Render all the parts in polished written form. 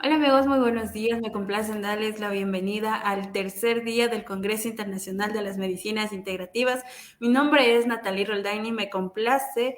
Hola amigos, muy buenos días. Me complace darles la bienvenida al tercer día del Congreso Internacional de las Medicinas Integrativas. Mi nombre es Natalie Roldaini y me complace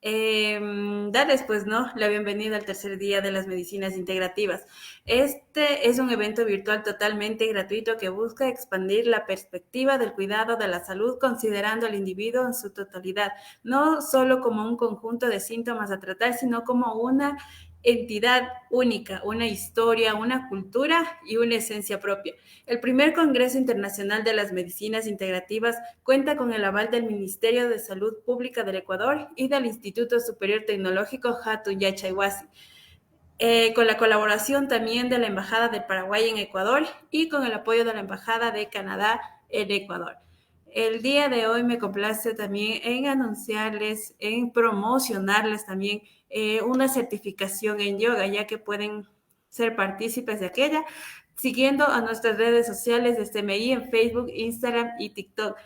darles pues, ¿no? La bienvenida al tercer día de las medicinas integrativas. Este es un evento virtual totalmente gratuito que busca expandir la perspectiva del cuidado de la salud considerando al individuo en su totalidad, no solo como un conjunto de síntomas a tratar, sino como una entidad única, una historia, una cultura y una esencia propia. El primer Congreso Internacional de las Medicinas Integrativas cuenta con el aval del Ministerio de Salud Pública del Ecuador y del Instituto Superior Tecnológico Hatun Yachayhuasi, con la colaboración también de la Embajada de Paraguay en Ecuador y con el apoyo de la Embajada de Canadá en Ecuador. El día de hoy me complace también en anunciarles, en promocionarles también una certificación en yoga, ya que pueden ser partícipes de aquella, siguiendo a nuestras redes sociales de CMI en Facebook, Instagram y TikTok.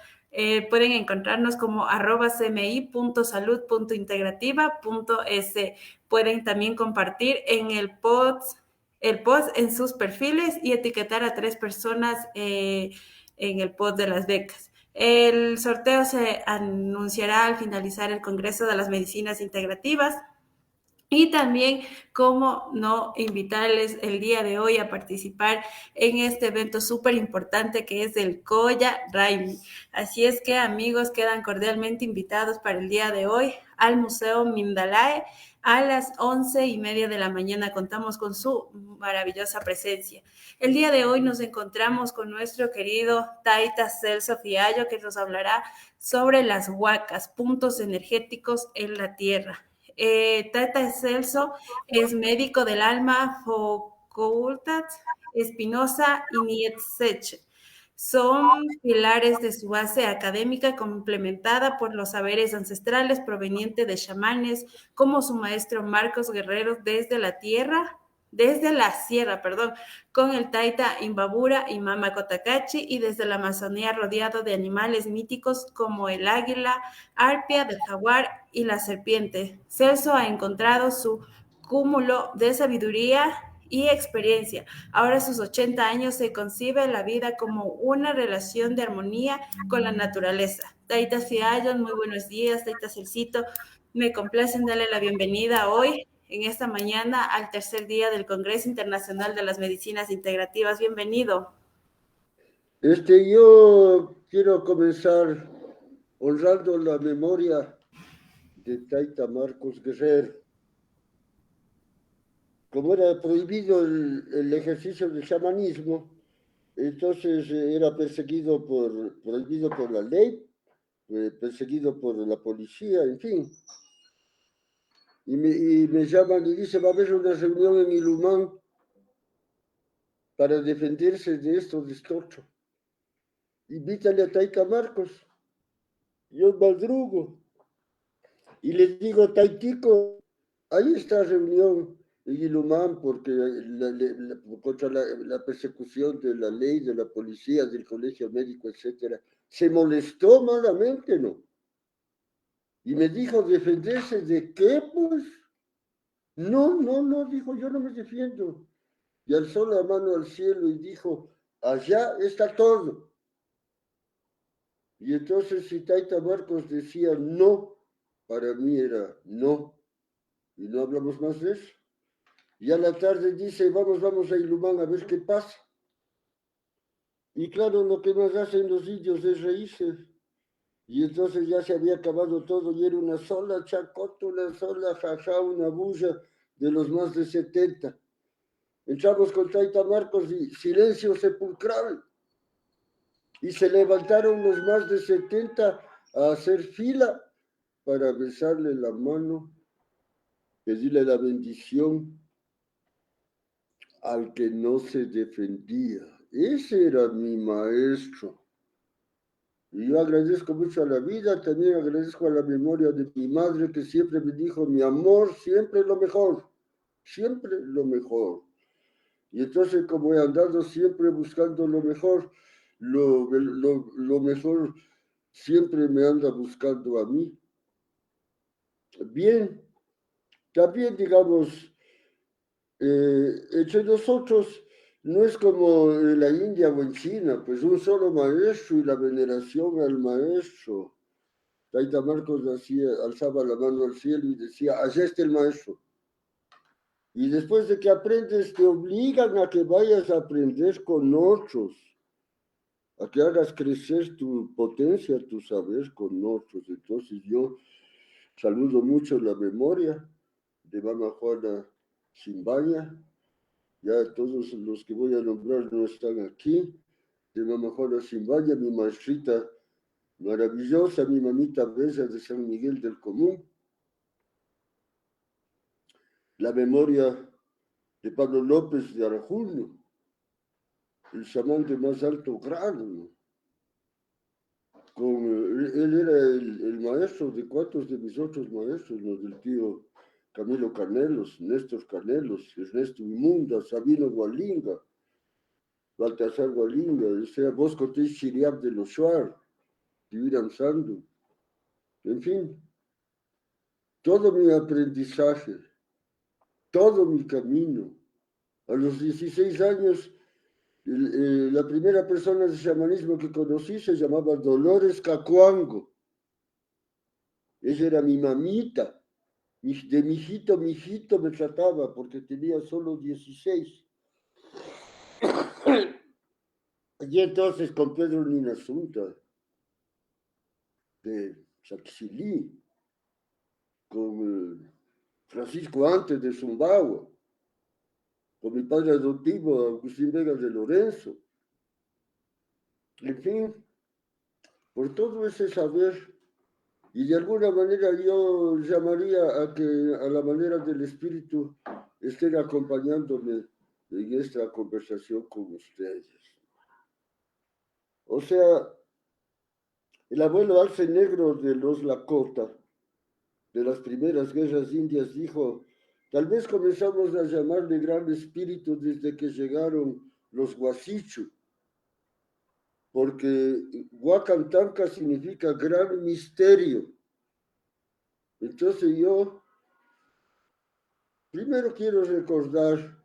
Pueden encontrarnos como @cmi.salud.integrativa.es. Pueden también compartir en el post en sus perfiles y etiquetar a 3 personas en el post de las becas. El sorteo se anunciará al finalizar el Congreso de las Medicinas Integrativas. Y también, cómo no invitarles el día de hoy a participar en este evento súper importante que es el Koya Raimi. Así es que, amigos, quedan cordialmente invitados para el día de hoy al Museo Mindalae a las 11:30 de la mañana. Contamos con su maravillosa presencia. El día de hoy nos encontramos con nuestro querido Taita Celso Fiallo, que nos hablará sobre las huacas, puntos energéticos en la Tierra. Tata Celso es médico del alma Facultad Espinosa y Nietzsche. Son pilares de su base académica complementada por los saberes ancestrales provenientes de chamanes como su maestro Marcos Guerrero desde la sierra, perdón, con el Taita Imbabura y Mama Cotacachi y desde la Amazonía rodeado de animales míticos como el águila, arpia del jaguar y la serpiente. Celso ha encontrado su cúmulo de sabiduría y experiencia. Ahora a sus 80 años se concibe la vida como una relación de armonía con la naturaleza. Taita Fiallos, muy buenos días, Taita Celcito. Me complace darle la bienvenida hoy, en esta mañana, al tercer día del Congreso Internacional de las Medicinas Integrativas. Bienvenido. Yo quiero comenzar honrando la memoria de Taita Marcos Guerrero. Como era prohibido el ejercicio del chamanismo, entonces era prohibido por la ley, perseguido por la policía, en fin. Y me llaman y dicen, va a haber una reunión en Ilumán para defenderse de estos destorchos. Invítale a Taita Marcos. Yo madrugo. Y les digo, Taitico, ahí está reunión en Ilumán porque contra la persecución de la ley, de la policía, del colegio médico, etcétera. Se molestó malamente, ¿no? Y me dijo, ¿defenderse de qué, pues? No, no, no, dijo, yo no me defiendo. Y alzó la mano al cielo y dijo, allá está todo. Y entonces si Taita Marcos decía no, para mí era no. Y no hablamos más de eso. Y a la tarde dice, vamos a Ilumán a ver qué pasa. Y claro, lo que más hacen los indios es reírse. Y entonces ya se había acabado todo y era una sola chacota, una sola jaja, una bulla de los más de 70. Entramos con Taita Marcos y silencio sepulcral. Y se levantaron los más de 70 a hacer fila para besarle la mano, pedirle la bendición al que no se defendía. Ese era mi maestro. Y yo agradezco mucho a la vida, también agradezco a la memoria de mi madre que siempre me dijo, mi amor, siempre lo mejor, siempre lo mejor. Y entonces como he andado siempre buscando lo mejor, lo mejor siempre me anda buscando a mí. Bien, también digamos, Entre nosotros no es como en la India o en China, pues un solo maestro y la veneración al maestro. Taita Marcos decía, alzaba la mano al cielo y decía, allá está el maestro. Y después de que aprendes, te obligan a que vayas a aprender con otros, a que hagas crecer tu potencia, tu saber con otros. Entonces yo saludo mucho la memoria de Mama Juana Simbaña. Ya todos los que voy a nombrar no están aquí. De Mama Juana Simbaña, mi maestrita maravillosa, mi mamita bella de San Miguel del Común. La memoria de Pablo López de Arjuna, el chamán de más alto grado, ¿no? Él era el maestro de cuantos de mis otros maestros, ¿no? Del tío Camilo Canelos, Néstor Canelos, Ernesto Imunda, Sabino Gualinga, Baltasar Gualinga, o sea, Bosco Teix Chiriab de los Shuar, Tibiram Sandu, en fin, todo mi aprendizaje, todo mi camino. A los 16 años, la primera persona de chamanismo que conocí se llamaba Dolores Cacuango. Ella era mi mamita. De mijito me trataba porque tenía solo 16. Y entonces con Pedro Ninasunta de Saxilí, con Francisco Antes de Zumbagua, con mi padre adoptivo Agustín Vega de Lorenzo. En fin, por todo ese saber, y de alguna manera yo llamaría a que a la manera del espíritu estén acompañándome en esta conversación con ustedes. O sea, el abuelo Alce Negro de los Lakota, de las primeras guerras indias, dijo, tal vez comenzamos a llamarle gran espíritu desde que llegaron los Huasichu, porque Huacantanca significa gran misterio. Entonces yo primero quiero recordar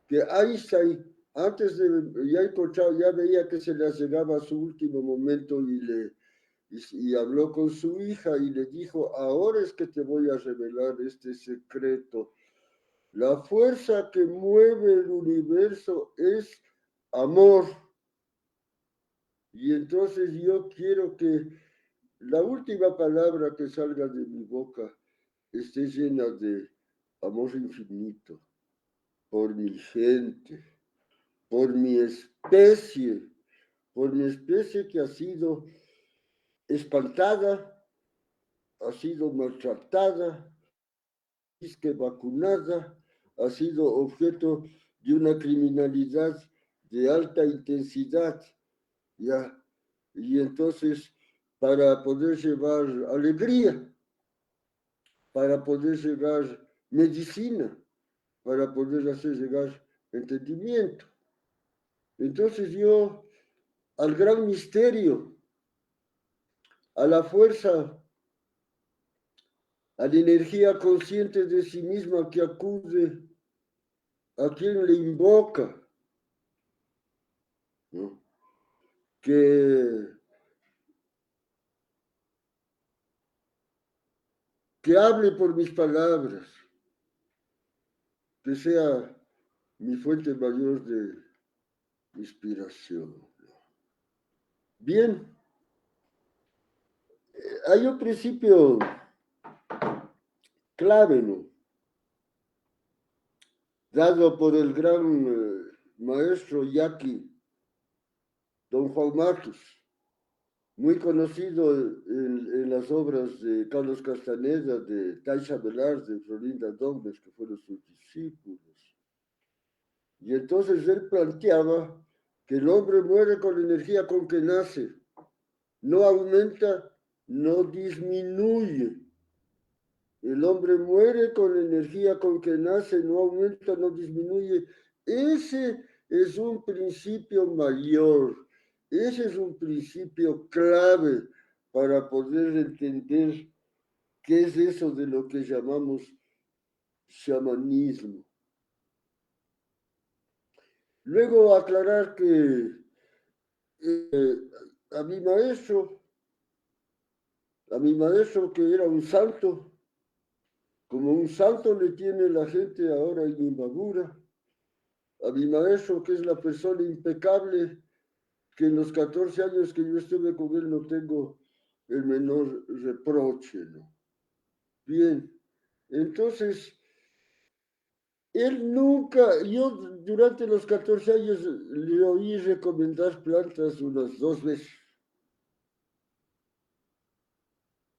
que Einstein, antes de ya encontrado, ya veía que se le llegaba a su último momento y habló con su hija y le dijo, ahora es que te voy a revelar este secreto. La fuerza que mueve el universo es amor. Y entonces yo quiero que la última palabra que salga de mi boca esté llena de amor infinito por mi gente, por mi especie que ha sido espantada, ha sido maltratada, que vacunada, ha sido objeto de una criminalidad de alta intensidad, ¿ya? Y entonces, para poder llevar alegría, para poder llevar medicina, para poder hacer llegar entendimiento. Entonces yo, al gran misterio, a la fuerza, a la energía consciente de sí misma que acude a quien le invoca, ¿no? Que hable por mis palabras, que sea mi fuente mayor de inspiración. Bien, hay un principio clave, ¿no? Dado por el gran maestro yaqui, don Juan Martos, muy conocido en las obras de Carlos Castaneda, de Taisha Velarde, de Florinda Dogmes, que fueron sus discípulos. Y entonces él planteaba que el hombre muere con la energía con que nace, no aumenta, no disminuye. El hombre muere con la energía con que nace, no aumenta, no disminuye. Ese es un principio mayor, ese es un principio clave para poder entender qué es eso de lo que llamamos chamanismo. Luego aclarar que eh, a mi maestro, que era un santo, como un santo le tiene la gente ahora en Imbabura, a mi maestro que es la persona impecable, que en los 14 años que yo estuve con él no tengo el menor reproche, ¿no? Bien, entonces, él nunca, yo durante los 14 años le oí recomendar plantas unas 2 veces.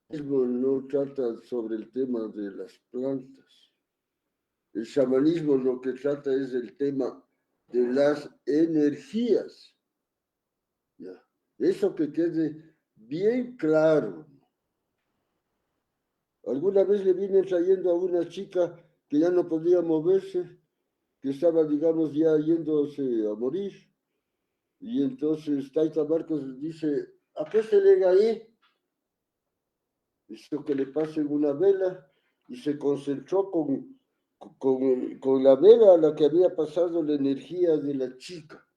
Mismo no trata sobre el tema de las plantas. El chamanismo lo que trata es el tema de las energías. ¿Ya? Eso que quede bien claro. Alguna vez le vine trayendo a una chica que ya no podía moverse, que estaba, digamos, ya yéndose a morir. Y entonces Taita Marcos dice, acuéstele ahí, hizo que le pasen una vela y se concentró con la vela a la que había pasado la energía de la chica.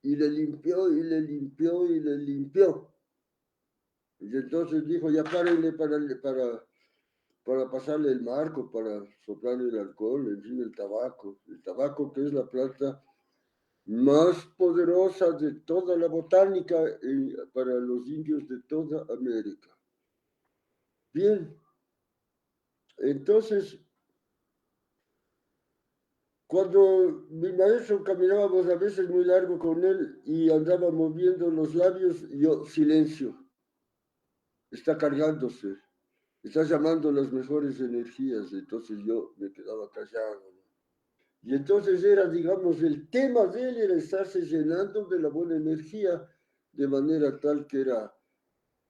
Y le limpió, y le limpió, y le limpió. Y entonces dijo, ya párenle para pasarle el marco, para soplarle el alcohol, en fin, el tabaco. El tabaco que es la planta más poderosa de toda la botánica para los indios de toda América. Bien, entonces, cuando mi maestro caminábamos a veces muy largo con él y andaba moviendo los labios, yo, silencio, está cargándose, está llamando las mejores energías, entonces yo me quedaba callado. Y entonces era, digamos, el tema de él era estarse llenando de la buena energía de manera tal que era,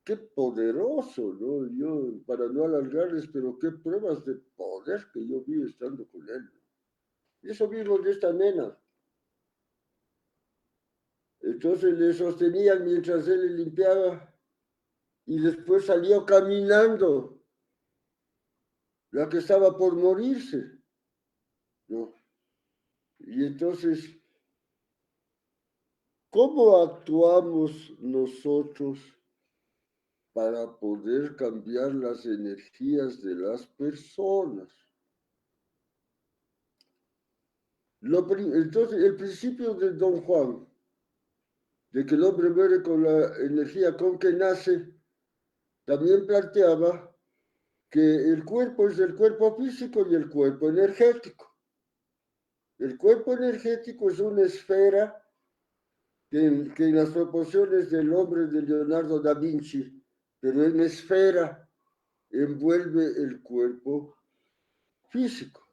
qué poderoso, ¿no? Yo, para no alargarles, pero qué pruebas de poder que yo vi estando con él. Eso vimos de esta nena. Entonces le sostenían mientras él le limpiaba y después salió caminando, la que estaba por morirse, ¿no? Y entonces, ¿cómo actuamos nosotros para poder cambiar las energías de las personas? Entonces, el principio de Don Juan, de que el hombre muere con la energía con que nace, también planteaba que el cuerpo es el cuerpo físico y el cuerpo energético. El cuerpo energético es una esfera que en las proporciones del hombre de Leonardo da Vinci, pero en esfera envuelve el cuerpo físico.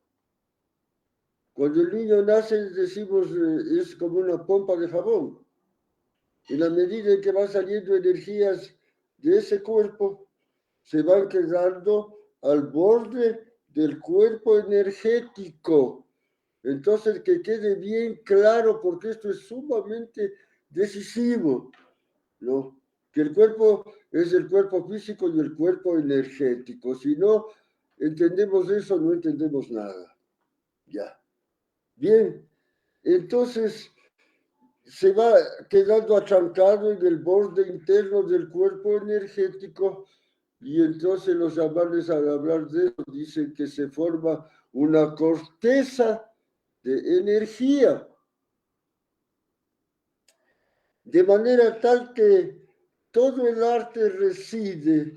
Cuando el niño nace, decimos, es como una pompa de jabón. En la medida en que van saliendo energías de ese cuerpo, se van quedando al borde del cuerpo energético. Entonces, que quede bien claro, porque esto es sumamente decisivo, ¿no? Que el cuerpo es el cuerpo físico y el cuerpo energético. Si no entendemos eso, no entendemos nada. Ya. Bien, entonces se va quedando atrancado en el borde interno del cuerpo energético y entonces los chamanes al hablar de eso dicen que se forma una corteza de energía, de manera tal que todo el arte reside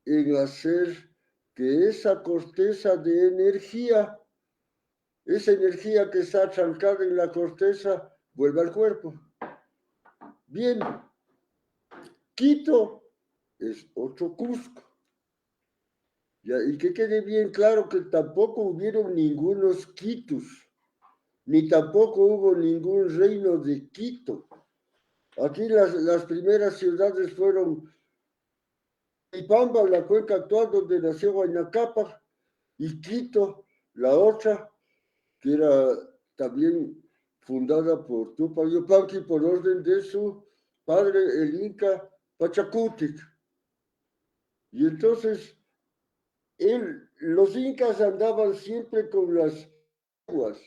en hacer que esa corteza de energía, esa energía que está atrancada en la corteza, vuelva al cuerpo. Bien, Quito es otro Cusco. Ya, y que quede bien claro que tampoco hubieron ningunos Quitos, ni tampoco hubo ningún reino de Quito. Aquí las primeras ciudades fueron Ipamba, la cuenca actual donde nació Huayna y Quito, la otra, que era también fundada por Tupac Yupanqui por orden de su padre, el Inca Pachacutic. Y entonces los incas andaban siempre con las aguas,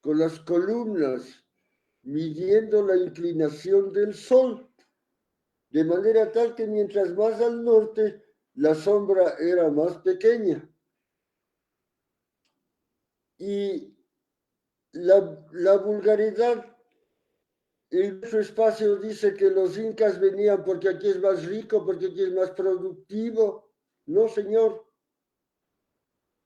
con las columnas, midiendo la inclinación del Sol, de manera tal que mientras más al norte, la sombra era más pequeña. Y la vulgaridad en nuestro espacio dice que los incas venían porque aquí es más rico, porque aquí es más productivo. No, señor.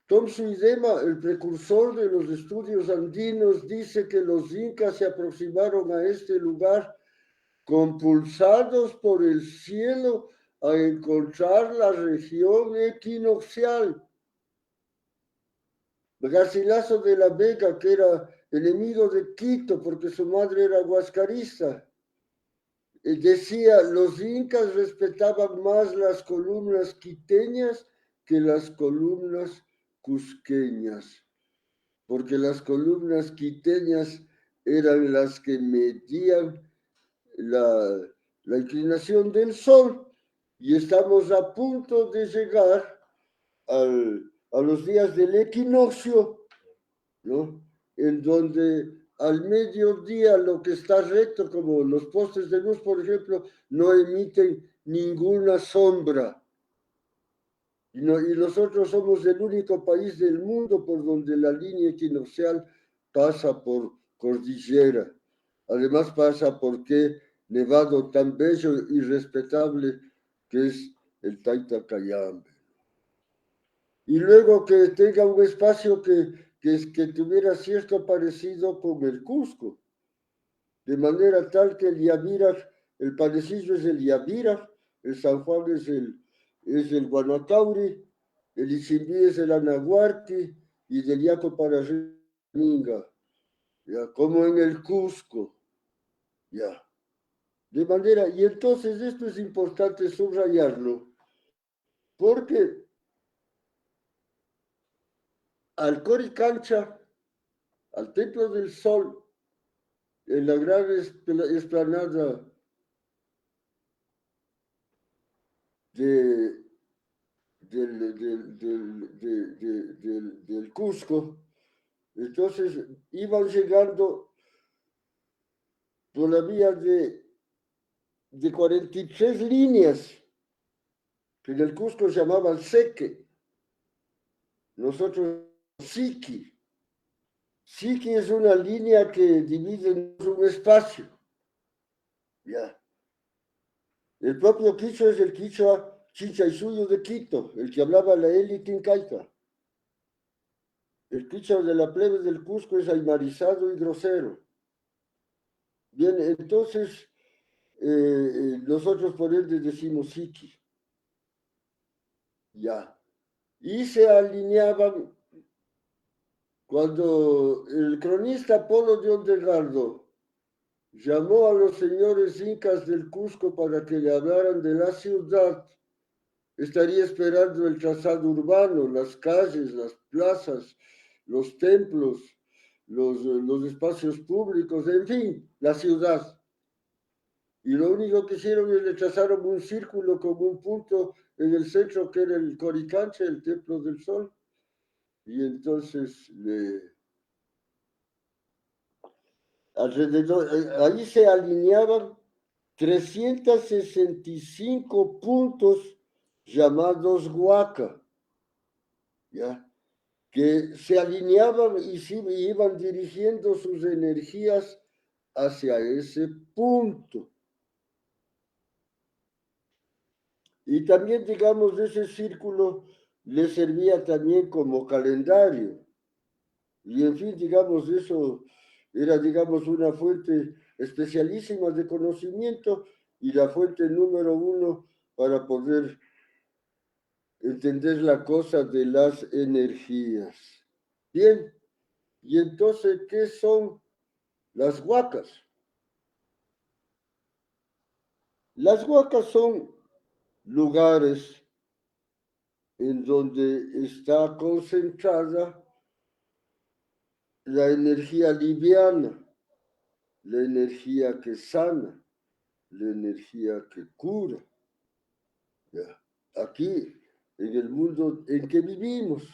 Tom Suidema, el precursor de los estudios andinos, dice que los incas se aproximaron a este lugar compulsados por el cielo a encontrar la región equinoccial. Garcilaso de la Vega, que era enemigo de Quito porque su madre era huascarista, decía, los incas respetaban más las columnas quiteñas que las columnas cusqueñas, porque las columnas quiteñas eran las que medían la, la inclinación del sol y estamos a punto de llegar a los días del equinoccio, ¿no? En donde al mediodía lo que está recto, como los postes de luz, por ejemplo, no emiten ninguna sombra. Y nosotros somos el único país del mundo por donde la línea equinoccial pasa por cordillera. Además pasa por qué nevado tan bello y respetable que es el Taita Cayambe. Y luego que tenga un espacio que tuviera cierto parecido con el Cusco, de manera tal que el Yavira, el panecillo es el Yavira, el San Juan es el Guanacauri, el Ichimbí es el Anahuarti y del Yaco para Minga, ya, como en el Cusco, ya. De manera, y entonces esto es importante subrayarlo, porque al Coricancha, al Templo del Sol, en la gran explanada de, del Cusco, entonces iban llegando por la vía de 43 líneas, que en el Cusco se llamaban Seque, nosotros Siqui. Siqui es una línea que divide un espacio. Ya. El propio Quichua es el Quichua Chichaysuyo de Quito, el que hablaba la élite incaica. El Quichua de la plebe del Cusco es aymarizado y grosero. Bien, entonces nosotros por ende decimos Siqui. Ya. Y se alineaban cuando el cronista Polo de Ondegardo llamó a los señores incas del Cusco para que le hablaran de la ciudad, estaría esperando el trazado urbano, las calles, las plazas, los templos, los espacios públicos, en fin, la ciudad. Y lo único que hicieron es le trazaron un círculo con un punto en el centro que era el Coricancha, el Templo del Sol. Y entonces alrededor, ahí se alineaban 365 puntos llamados Huaca, ¿ya? Que se alineaban y iban dirigiendo sus energías hacia ese punto. Y también, digamos, ese círculo le servía también como calendario. Y en fin, digamos, eso era, digamos, una fuente especialísima de conocimiento y la fuente número uno para poder entender la cosa de las energías. Bien, y entonces, ¿qué son las huacas? Las huacas son lugares en donde está concentrada la energía liviana, la energía que sana, la energía que cura. ¿Ya? Aquí, en el mundo en que vivimos.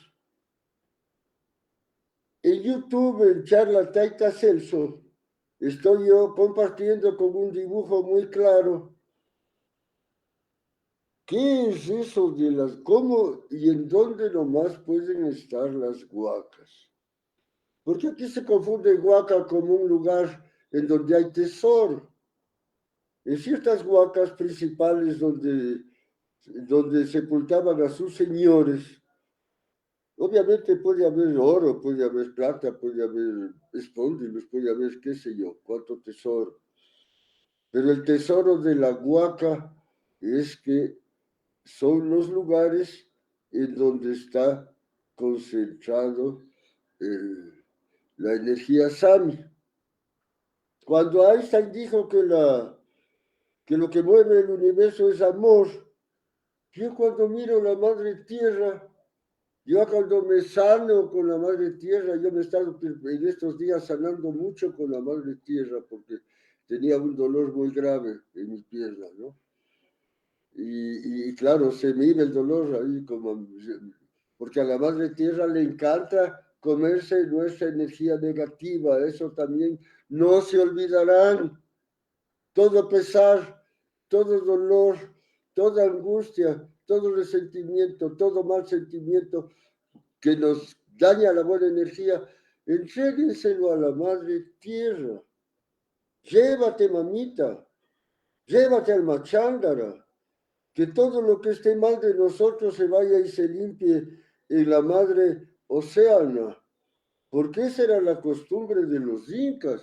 En YouTube, en Charla Taita Celso, estoy yo compartiendo con un dibujo muy claro qué es eso de las, cómo y en dónde nomás pueden estar las huacas. Porque aquí se confunde huaca como un lugar en donde hay tesoro. En ciertas huacas principales donde sepultaban a sus señores, obviamente puede haber oro, puede haber plata, puede haber espóndilos, puede haber qué sé yo, cuánto tesoro. Pero el tesoro de la huaca es que son los lugares en donde está concentrado la energía Sami. Cuando Einstein dijo que lo que mueve el universo es amor, yo cuando miro la madre tierra, yo cuando me sano con la madre tierra, yo me he estado en estos días sanando mucho con la madre tierra porque tenía un dolor muy grave en mi pierna, ¿no? Y claro, se me iba el dolor ahí, como, porque a la madre tierra le encanta comerse nuestra energía negativa, eso también no se olvidarán. Todo pesar, todo dolor, toda angustia, todo resentimiento, todo mal sentimiento que nos daña la buena energía, entréguenselo a la madre tierra. Llévate, mamita, llévate al machángara, que todo lo que esté mal de nosotros se vaya y se limpie en la madre océana, porque esa era la costumbre de los incas.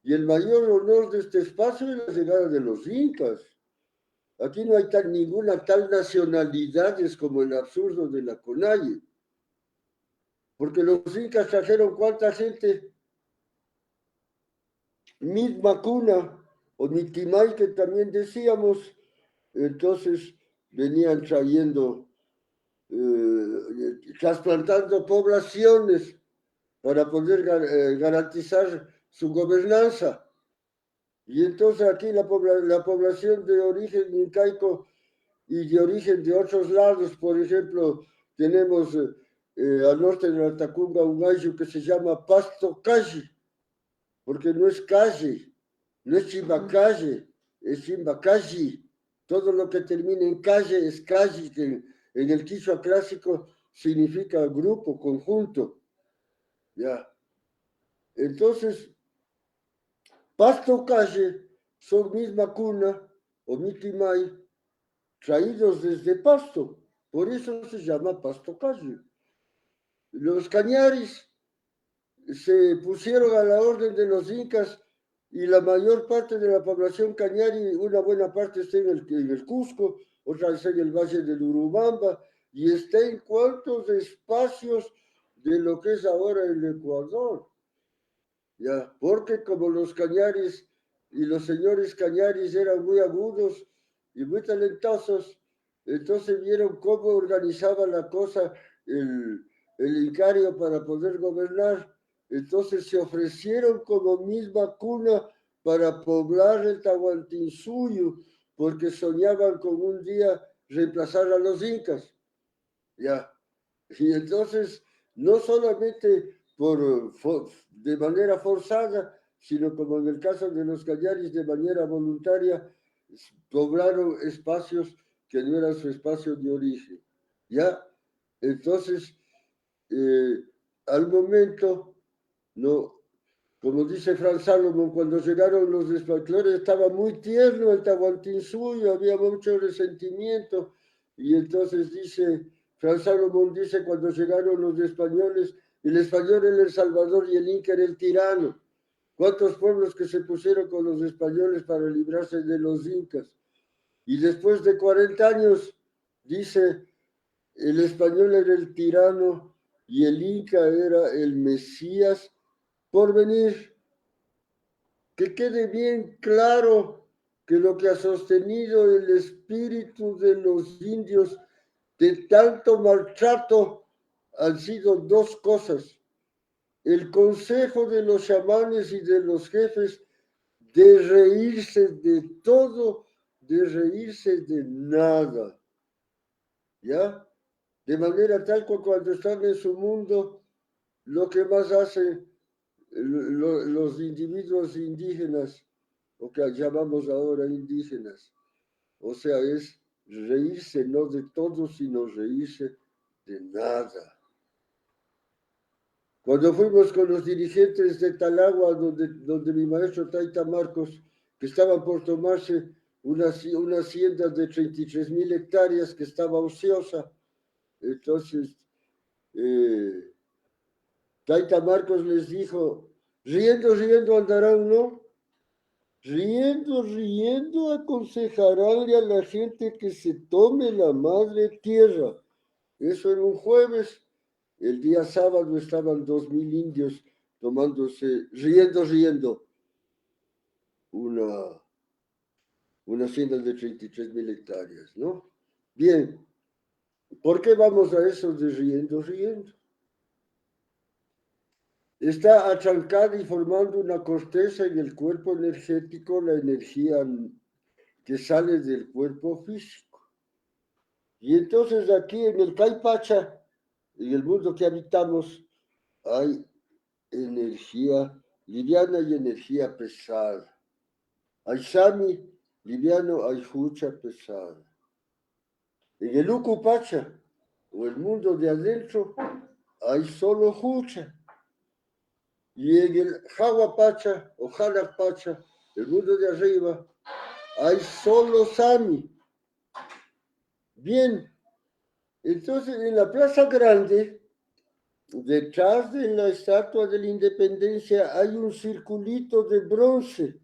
Y el mayor honor de este espacio es la llegada de los incas. Aquí no hay ninguna tal nacionalidades como el absurdo de la Conalle, porque los incas trajeron cuánta gente, misma cuna, o Mitimay que también decíamos, entonces venían trayendo, trasplantando poblaciones para poder garantizar su gobernanza. Y entonces aquí la población de origen incaico y de origen de otros lados, por ejemplo, tenemos al norte de la Tacunga un ayllu que se llama Pasto Calle, porque no es calle, no es chimbacalle, es chimbacalle. Todo lo que termina en calle es calle, que en el quichua clásico significa grupo, conjunto. ¿Ya? Entonces, Pasto Calle son misma cuna o mitimay traídos desde Pasto, por eso se llama Pasto Calle. Los cañaris se pusieron a la orden de los incas y la mayor parte de la población cañari, una buena parte está en el Cusco, otra está en el Valle del Urubamba y está en cuantos espacios de lo que es ahora el Ecuador. Ya, porque como los cañaris y los señores cañaris eran muy agudos y muy talentosos, entonces vieron cómo organizaba la cosa el Incario para poder gobernar, entonces se ofrecieron como misma cuna para poblar el Tahuantinsuyo, porque soñaban con un día reemplazar a los incas, ya. Y entonces, no solamente de manera forzada, sino como en el caso de los cañaris, de manera voluntaria, poblaron espacios que no eran su espacio de origen. ¿Ya? Entonces, eh, al momento, no, como dice Franz Salomon, cuando llegaron los españoles estaba muy tierno el Tahuantinsuyo, había mucho resentimiento, y entonces dice, Franz Salomon dice, cuando llegaron los españoles, el español era el Salvador y el Inca era el tirano. ¿Cuántos pueblos que se pusieron con los españoles para librarse de los incas? Y después de 40 años, dice, el español era el tirano y el Inca era el Mesías por venir. Que quede bien claro que lo que ha sostenido el espíritu de los indios de tanto maltrato han sido dos cosas. El consejo de los chamanes y de los jefes de reírse de todo, de reírse de nada. ¿Ya? De manera tal que cuando están en su mundo, lo que más hacen los individuos indígenas, o que llamamos ahora indígenas, o sea, es reírse no de todo, sino reírse de nada. Cuando fuimos con los dirigentes de Talagua, donde mi maestro Taita Marcos, que estaban por tomarse una hacienda de 33,000 hectáreas que estaba ociosa, entonces Taita Marcos les dijo, riendo, riendo andarán, ¿no? Riendo, riendo aconsejaránle a la gente que se tome la madre tierra. Eso era un jueves. El día sábado estaban 2,000 indios tomándose, riendo, riendo, una hacienda de 33,000 hectáreas, ¿no? Bien, ¿por qué vamos a eso de riendo, riendo? Está atrancada y formando una corteza en el cuerpo energético, la energía que sale del cuerpo físico. Y entonces aquí en el Caipacha, en el mundo que habitamos, hay energía liviana y energía pesada. Hay Sami liviano, hay Jucha pesada. En el Ucupacha, o el mundo de adentro, hay solo Jucha. Y en el Jaguapacha o Jalapacha, el mundo de arriba, hay solo Sami. Bien, entonces en la Plaza Grande, detrás de la Estatua de la Independencia, hay un circulito de bronce,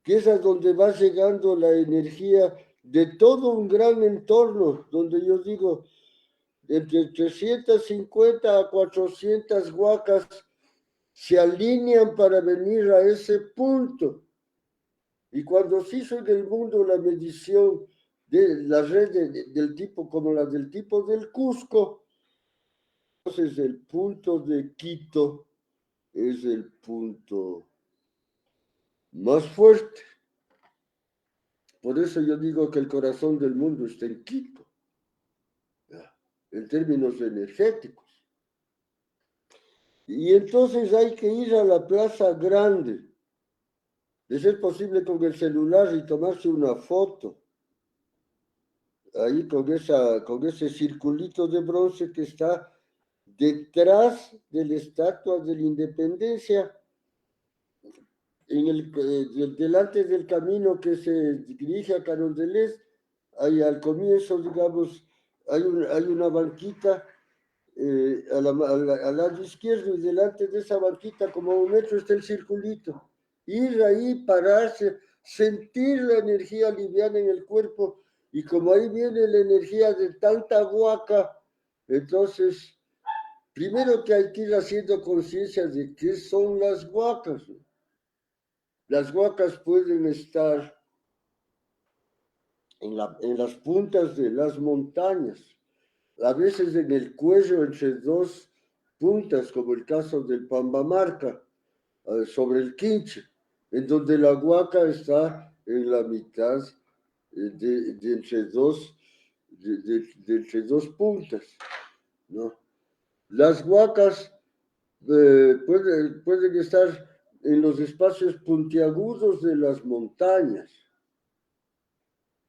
que es a donde va llegando la energía de todo un gran entorno, donde yo digo, entre 350 a 400 huacas se alinean para venir a ese punto. Y cuando se hizo en el mundo la medición de la red del tipo como la del tipo del Cusco, entonces el punto de Quito es el punto más fuerte. Por eso yo digo que el corazón del mundo está en Quito, en términos energéticos. Y entonces hay que ir a la Plaza Grande, de ser posible con el celular y tomarse una foto, ahí con ese circulito de bronce que está detrás de la Estatua de la Independencia, delante del camino que se dirige a Carondelet, ahí al comienzo, digamos, hay una banquita al lado izquierdo, y delante de esa banquita, como a 1 metro, está el circulito. Ir ahí, pararse, sentir la energía liviana en el cuerpo, y como ahí viene la energía de tanta huaca, entonces, primero que hay que ir haciendo conciencia de qué son las huacas. Las huacas pueden estar en las puntas de las montañas, a veces en el cuello entre dos puntas, como el caso del Pambamarca, sobre el Quinche, en donde la huaca está en la mitad de entre dos puntas, ¿no? Las huacas pueden estar en los espacios puntiagudos de las montañas.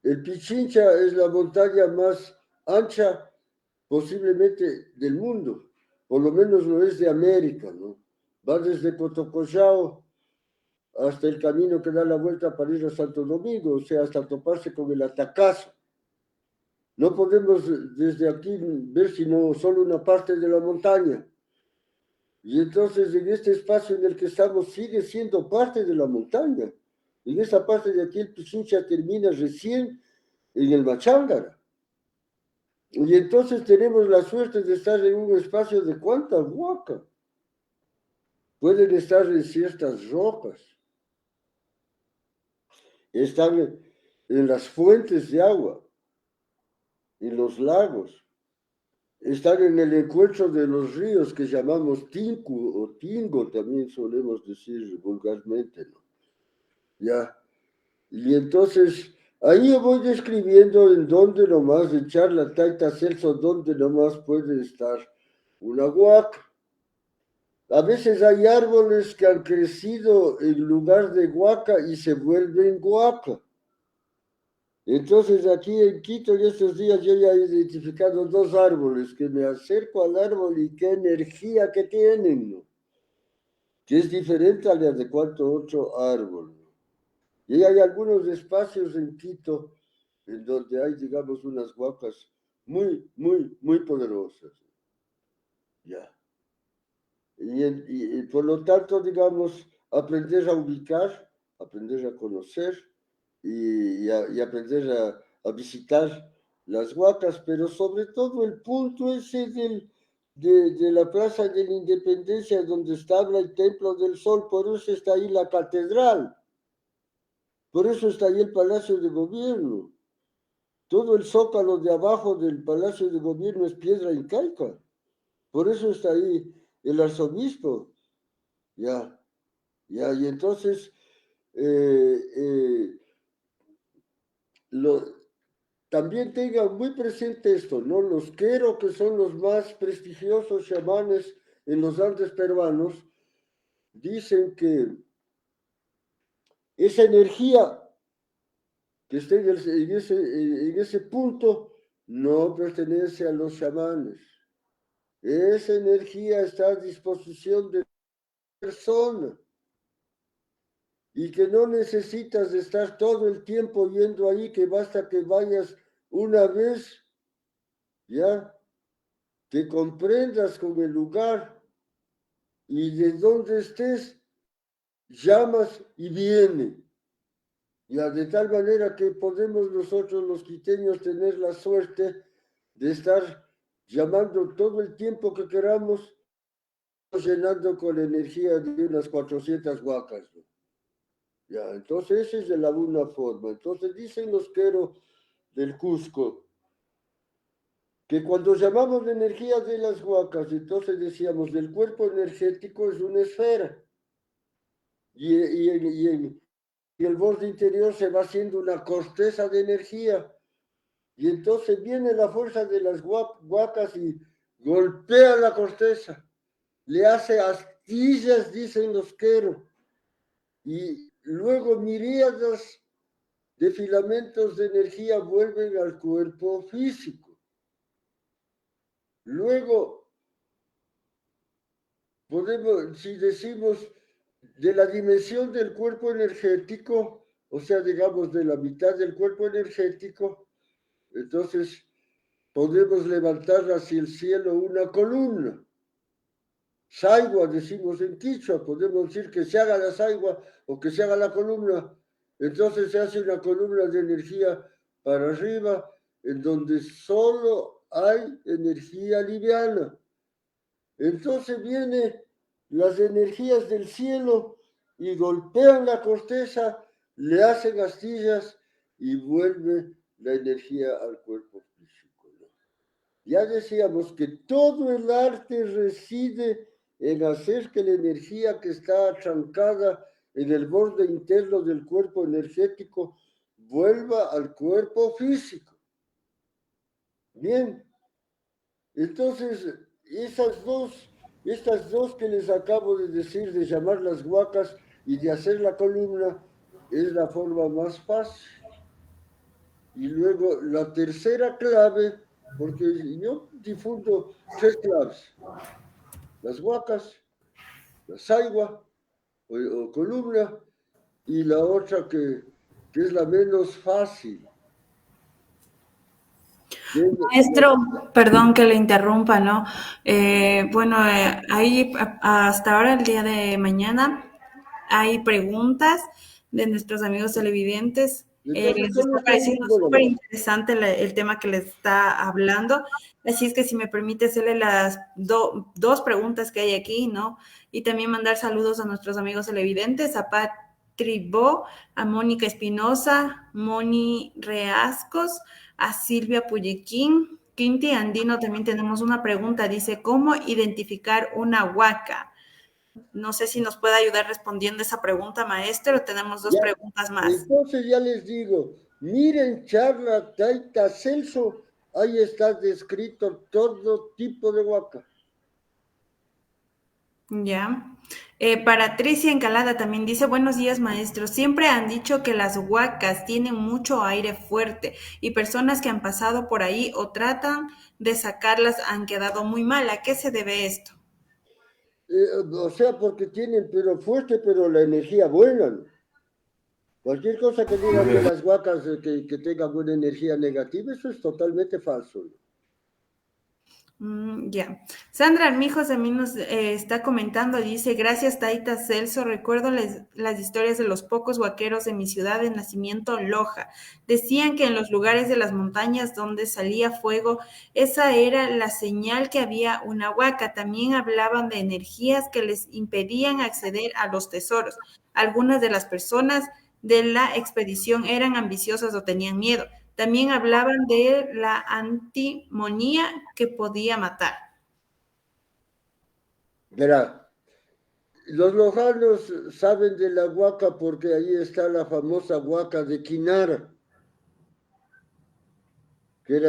El Pichincha es la montaña más ancha posiblemente del mundo, por lo menos lo es de América, ¿no? Va desde Cotocollao hasta el camino que da la vuelta para ir a Santo Domingo, o sea, hasta toparse con el Atacazo. No podemos desde aquí ver sino solo una parte de la montaña. Y entonces en este espacio en el que estamos sigue siendo parte de la montaña. En esa parte de aquí el Pichincha termina recién en el Machángara. Y entonces tenemos la suerte de estar en un espacio de cuánta huaca. Pueden estar en ciertas rocas. Están en las fuentes de agua, en los lagos. Están en el encuentro de los ríos que llamamos Tinku o Tingo, también solemos decir vulgarmente, ¿no? Ya. Y entonces, ahí yo voy describiendo en dónde nomás, en charla Taita Celso, dónde nomás puede estar una huaca. A veces hay árboles que han crecido en lugar de huaca y se vuelven huaca. Entonces aquí en Quito en estos días yo ya he identificado dos árboles que me acerco al árbol y qué energía que tienen, ¿no? Que es diferente a la de cuánto otro árbol, ¿no? Y hay algunos espacios en Quito en donde hay, digamos, unas huacas muy poderosas. Ya. Y por lo tanto, digamos, aprender a ubicar, aprender a conocer y aprender a visitar las huacas, pero sobre todo el punto ese de la Plaza de la Independencia, donde estaba el Templo del Sol, por eso está ahí la catedral, por eso está ahí el Palacio de Gobierno. Todo el zócalo de abajo del Palacio de Gobierno es piedra incaica, por eso está ahí el arzobispo, ya. Ya, y entonces, eh, eh, lo, también tengan muy presente esto, ¿no? Los quero, que son los más prestigiosos chamanes en los Andes peruanos, dicen que esa energía que está en ese punto no pertenece a los chamanes. Esa energía está a disposición de la persona y que no necesitas de estar todo el tiempo yendo ahí, que basta que vayas una vez, ya, que comprendas con el lugar y de donde estés, llamas y viene. Ya, de tal manera que podemos nosotros los quiteños tener la suerte de estar llamando todo el tiempo que queramos, llenando con la energía de unas 400 huacas, ¿no? Ya, entonces esa es de la una forma. Entonces dicen los queros del Cusco, que cuando llamamos de energía de las huacas, entonces decíamos del cuerpo energético es una esfera, y el borde interior se va haciendo una corteza de energía, y entonces viene la fuerza de las huacas y golpea la corteza, le hace astillas, dicen los queros, y luego miríadas de filamentos de energía vuelven al cuerpo físico. Luego, podemos, si decimos de la dimensión del cuerpo energético, o sea, digamos de la mitad del cuerpo energético, entonces podemos levantar hacia el cielo una columna. Saigua, decimos en Quichua, podemos decir que se haga la saigua o que se haga la columna. Entonces se hace una columna de energía para arriba, en donde solo hay energía liviana. Entonces vienen las energías del cielo y golpean la corteza, le hacen astillas y vuelve la energía al cuerpo físico, ¿no? Ya decíamos que todo el arte reside en hacer que la energía que está atrancada en el borde interno del cuerpo energético vuelva al cuerpo físico. Bien, entonces estas dos que les acabo de decir, de llamar las huacas y de hacer la columna, es la forma más fácil. Y luego la tercera clave, porque yo difundo tres claves: las huacas, la saigua o columna, y la otra que es la menos fácil. Maestro, perdón que le interrumpa, ¿no? Bueno, ahí hasta ahora, el día de mañana, hay preguntas de nuestros amigos televidentes. Entonces Les solo está es lo pareciendo mismo súper nomás. interesante el tema que les está hablando. Así es que si me permite hacerle las dos preguntas que hay aquí, ¿no? Y también mandar saludos a nuestros amigos televidentes, a Patri Bo, a Mónica Espinosa, Moni Reascos, a Silvia Puyiquín. Quinti Andino también tenemos una pregunta, dice, ¿cómo identificar una huaca? No sé si nos puede ayudar respondiendo esa pregunta, maestro, o tenemos dos Ya, preguntas más. entonces ya les digo, miren charla Taita Celso, ahí está descrito todo tipo de huaca. Ya. Patricia Encalada también dice, buenos días, maestro. Siempre han dicho que las huacas tienen mucho aire fuerte y personas que han pasado por ahí o tratan de sacarlas han quedado muy mal. ¿A qué se debe esto? O sea, porque tienen pero fuerte, pero la energía buena, ¿no? Cualquier cosa que digan de las huacas que tengan buena energía negativa, eso es totalmente falso, ¿no? Ya. Sandra Armijos también nos está comentando, dice, gracias Taita Celso, recuerdo las historias de los pocos huaqueros de mi ciudad de nacimiento, Loja. Decían que en los lugares de las montañas donde salía fuego, esa era la señal que había una huaca. También hablaban de energías que les impedían acceder a los tesoros. Algunas de las personas de la expedición eran ambiciosas o tenían miedo. También hablaban de la antimonía que podía matar. Verá, los lojanos saben de la huaca porque ahí está la famosa huaca de Quinara, que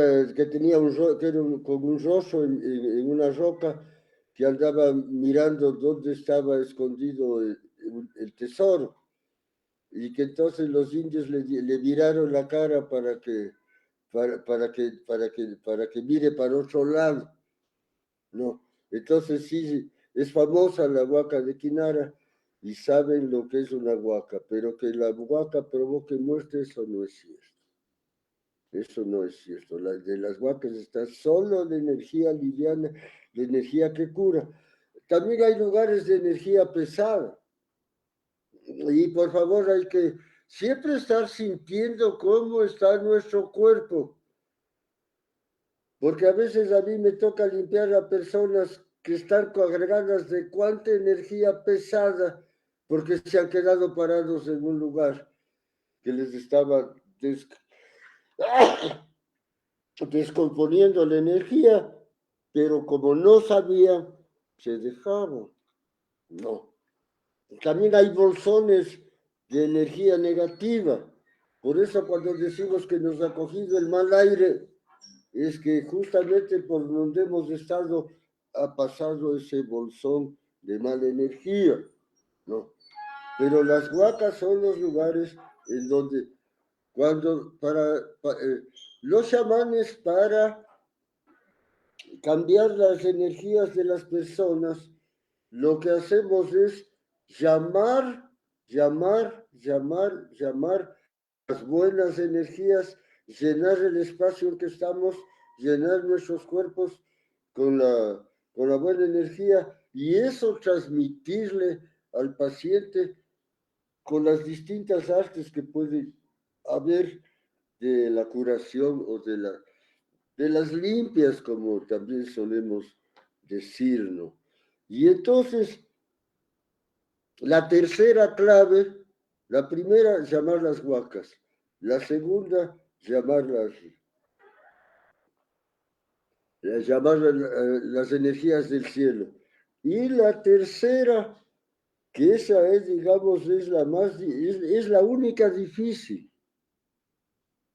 tenía que era con un roso en una roca que andaba mirando dónde estaba escondido el tesoro y que entonces los indios le viraron la cara para que mire para otro lado, ¿no? Entonces sí, es famosa la huaca de Quinara y saben lo que es una huaca, pero que la huaca provoque muerte, eso no es cierto. Eso no es cierto. De las huacas está solo de energía liviana, de energía que cura. También hay lugares de energía pesada. Y por favor, hay que siempre estar sintiendo cómo está nuestro cuerpo. Porque a veces a mí me toca limpiar a personas que están agregadas de cuánta energía pesada, porque se han quedado parados en un lugar que les estaba descomponiendo la energía, pero como no sabía, se dejaron. No. También hay bolsones de energía negativa. Por eso cuando decimos que nos ha cogido el mal aire, es que justamente por donde hemos estado ha pasado ese bolsón de mala energía, ¿no? Pero las huacas son los lugares en donde los chamanes para cambiar las energías de las personas, lo que hacemos es llamar las buenas energías, llenar el espacio en que estamos, llenar nuestros cuerpos con con la buena energía y eso transmitirle al paciente con las distintas artes que puede haber de la curación o de las limpias, como también solemos decir, ¿no? Y entonces, la tercera clave, la primera, llamar las huacas. La segunda, llamar las energías del cielo. Y la tercera, que esa es, digamos, es la única difícil,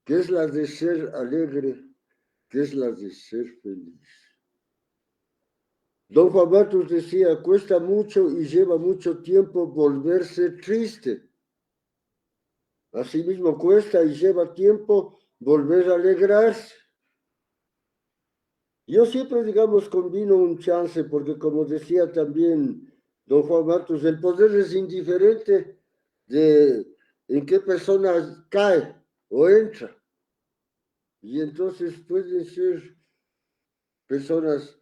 que es la de ser alegre, que es la de ser feliz. Don Juan Matus decía, cuesta mucho y lleva mucho tiempo volverse triste. Asimismo cuesta y lleva tiempo volver a alegrarse. Yo siempre, digamos, combino un chance, porque como decía también don Juan Matus, el poder es indiferente de en qué persona cae o entra. Y entonces pueden ser personas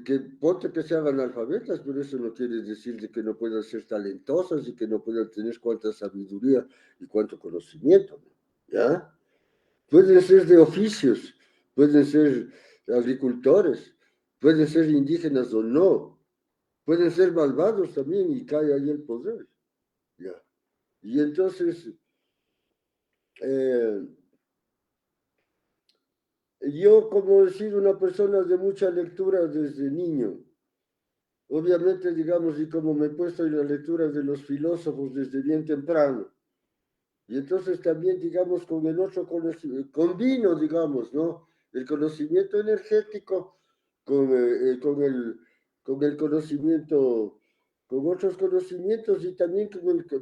que ponte que sean analfabetas, pero eso no quiere decir de que no puedan ser talentosas y que no puedan tener cuánta sabiduría y cuánto conocimiento, ¿ya? Pueden ser de oficios, pueden ser agricultores, pueden ser indígenas o no, pueden ser malvados también y cae ahí el poder, ¿ya? Y entonces, eh, yo como he sido una persona de mucha lectura desde niño, obviamente, digamos, y como me he puesto en las lecturas de los filósofos desde bien temprano, y entonces también, digamos, con el otro conocimiento, combino, digamos, ¿no? El conocimiento energético con, con el conocimiento con otros conocimientos y también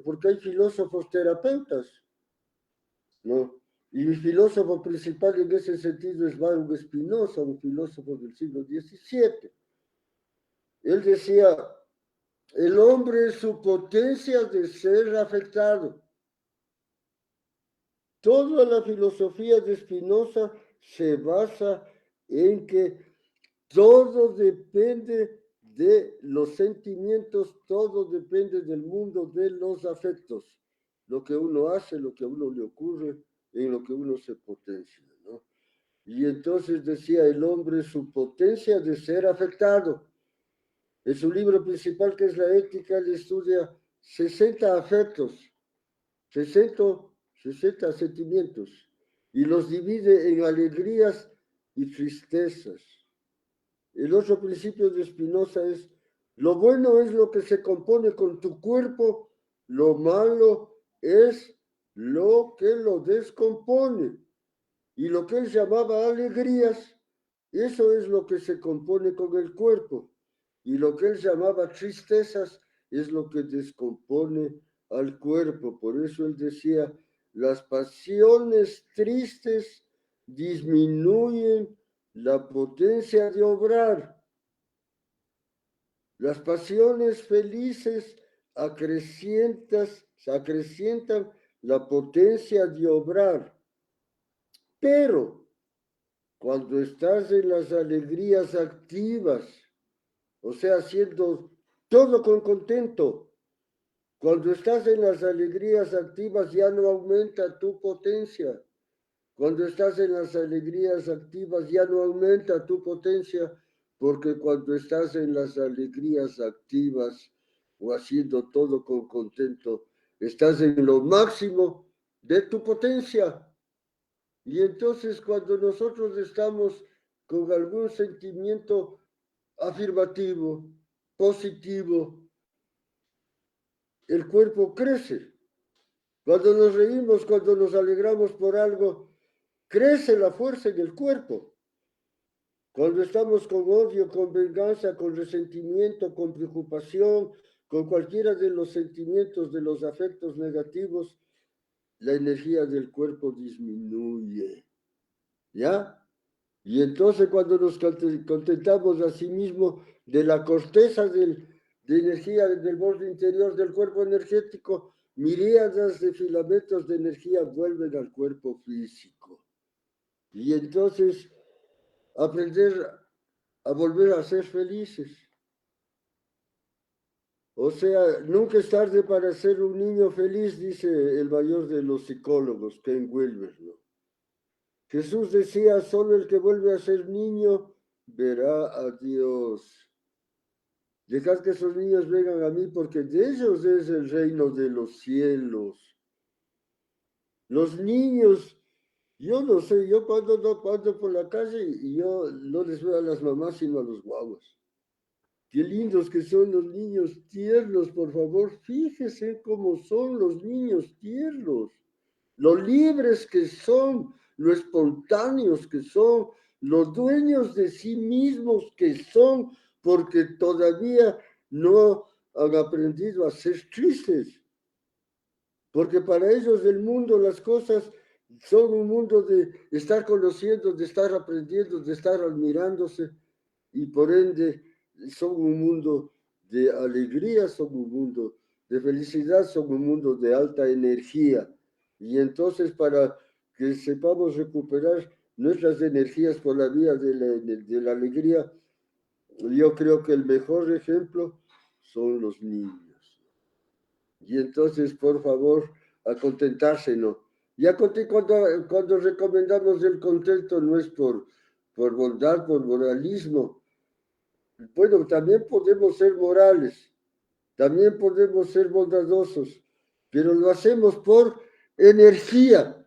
porque hay filósofos terapeutas, ¿no? Y mi filósofo principal en ese sentido es Baruch Spinoza, un filósofo del siglo XVII. Él decía, el hombre es su potencia de ser afectado. Toda la filosofía de Spinoza se basa en que todo depende de los sentimientos, todo depende del mundo de los afectos. Lo que uno hace, lo que a uno le ocurre, en lo que uno se potencia, ¿no? Y entonces decía, el hombre, su potencia de ser afectado. En su libro principal, que es la ética, él estudia 60 afectos, 60, 60 sentimientos, y los divide en alegrías y tristezas. El otro principio de Spinoza es, lo bueno es lo que se compone con tu cuerpo, lo malo es lo que lo descompone. Y lo que él llamaba alegrías, eso es lo que se compone con el cuerpo. Y lo que él llamaba tristezas es lo que descompone al cuerpo. Por eso él decía, las pasiones tristes disminuyen la potencia de obrar. Las pasiones felices acrecientan la potencia de obrar. Pero cuando estás en las alegrías activas, o sea, haciendo todo con contento, cuando estás en las alegrías activas ya no aumenta tu potencia. Cuando estás en las alegrías activas ya no aumenta tu potencia, porque cuando estás en las alegrías activas o haciendo todo con contento, estás en lo máximo de tu potencia. Y entonces cuando nosotros estamos con algún sentimiento afirmativo, positivo, el cuerpo crece. Cuando nos reímos, cuando nos alegramos por algo, crece la fuerza en el cuerpo. Cuando estamos con odio, con venganza, con resentimiento, con preocupación, con cualquiera de los sentimientos, de los afectos negativos, la energía del cuerpo disminuye. ¿Ya? Y entonces cuando nos contentamos a sí mismo de la corteza de energía del borde interior del cuerpo energético, miríadas de filamentos de energía vuelven al cuerpo físico. Y entonces aprender a volver a ser felices. O sea, nunca es tarde para ser un niño feliz, dice el mayor de los psicólogos, Ken Wilber, ¿no? Jesús decía, solo el que vuelve a ser niño verá a Dios. Dejad que esos niños vengan a mí porque de ellos es el reino de los cielos. Los niños, yo no sé, yo cuando no paso por la calle y yo no les veo a las mamás sino a los guaguas. Qué lindos que son los niños tiernos, por favor, fíjese cómo son los niños tiernos, lo libres que son, lo espontáneos que son, los dueños de sí mismos que son, porque todavía no han aprendido a ser tristes, porque para ellos el mundo, las cosas son un mundo de estar conociendo, de estar aprendiendo, de estar admirándose, y por ende son un mundo de alegría, son un mundo de felicidad, son un mundo de alta energía. Y entonces para que sepamos recuperar nuestras energías por la vía de la alegría, yo creo que el mejor ejemplo son los niños. Y entonces, por favor, a contentarse, ¿no? Ya cuando recomendamos el contento no es por bondad, por moralismo. Bueno, también podemos ser morales, también podemos ser bondadosos, pero lo hacemos por energía,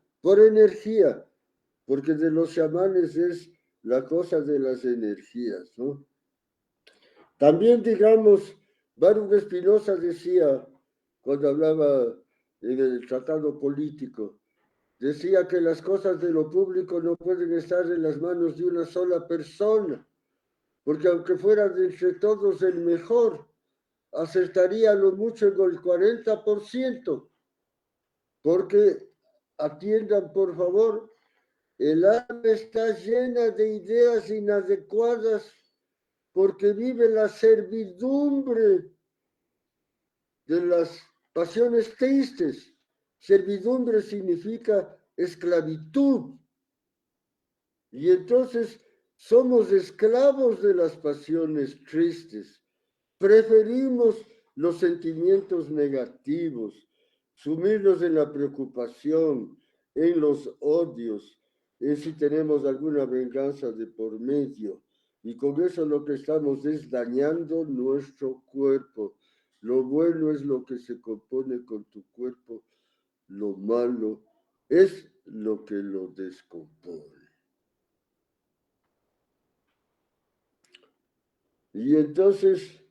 porque de los chamanes es la cosa de las energías, ¿no? También, digamos, Baruch Spinoza decía, cuando hablaba en el tratado político, decía que las cosas de lo público no pueden estar en las manos de una sola persona, porque aunque fuera de entre todos el mejor, acertaría a lo mucho en el 40%, porque atiendan por favor, el alma está llena de ideas inadecuadas porque vive la servidumbre de las pasiones tristes. Servidumbre significa esclavitud. Y entonces somos esclavos de las pasiones tristes. Preferimos los sentimientos negativos, sumirnos en la preocupación, en los odios, en si tenemos alguna venganza de por medio. Y con eso lo que estamos es dañando nuestro cuerpo. Lo bueno es lo que se compone con tu cuerpo, lo malo es lo que lo descompone. Y entonces,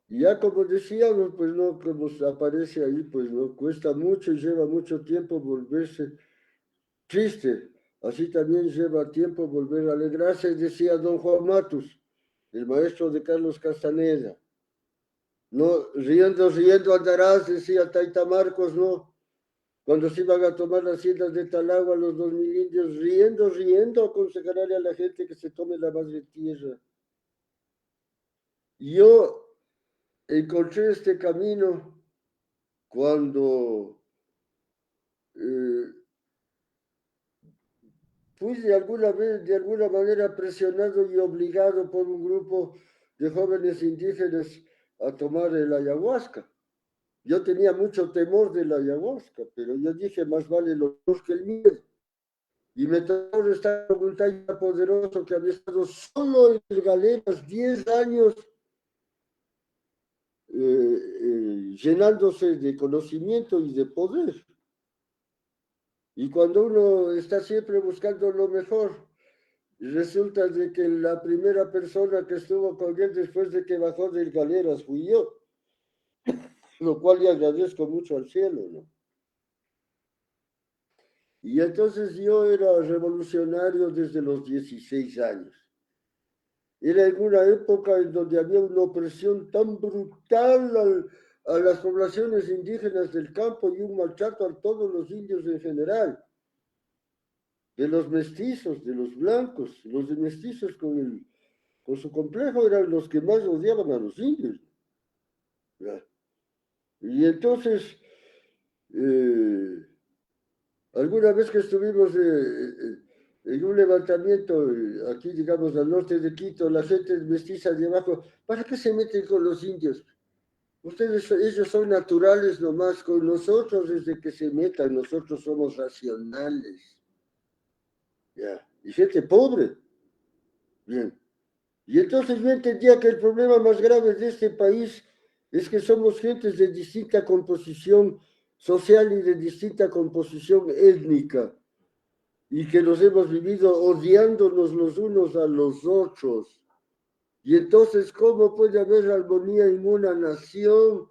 ya como decíamos, pues no, como aparece ahí, pues no, cuesta mucho y lleva mucho tiempo volverse triste. Así también lleva tiempo volver a alegrarse, decía don Juan Matus, el maestro de Carlos Castaneda. No, riendo, riendo andarás, decía Taita Marcos, no. Cuando se iban a tomar las haciendas de Talagua, los 2000 indios, riendo, riendo, aconsejarle a la gente que se tome la madre tierra. Yo encontré este camino cuando fui de alguna vez, de alguna manera presionado y obligado por un grupo de jóvenes indígenas a tomar el ayahuasca. Yo tenía mucho temor de la ayahuasca, pero yo dije, más vale el dolor que el miedo. Y me tocó estar con un taller poderoso que había estado solo en Galeras 10 años llenándose de conocimiento y de poder. Y cuando uno está siempre buscando lo mejor, resulta de que la primera persona que estuvo con él después de que bajó del Galeras fui yo, lo cual le agradezco mucho al cielo, ¿no? Y entonces yo era revolucionario desde los 16 años. Era en una época en donde había una opresión tan brutal a las poblaciones indígenas del campo y un maltrato a todos los indios en general. De los mestizos, de los blancos, los de mestizos con su complejo eran los que más odiaban a los indios. ¿Ya? Y entonces, alguna vez que estuvimos en un levantamiento aquí, digamos, al norte de Quito, la gente mestiza de abajo, ¿para qué se meten con los indios? Ellos son naturales nomás, con nosotros desde que se metan, nosotros somos racionales. ¿Ya? Y gente pobre. Bien. Y entonces yo entendía que el problema más grave de este país es que somos gentes de distinta composición social y de distinta composición étnica, y que nos hemos vivido odiándonos los unos a los otros. Y entonces, ¿cómo puede haber armonía en una nación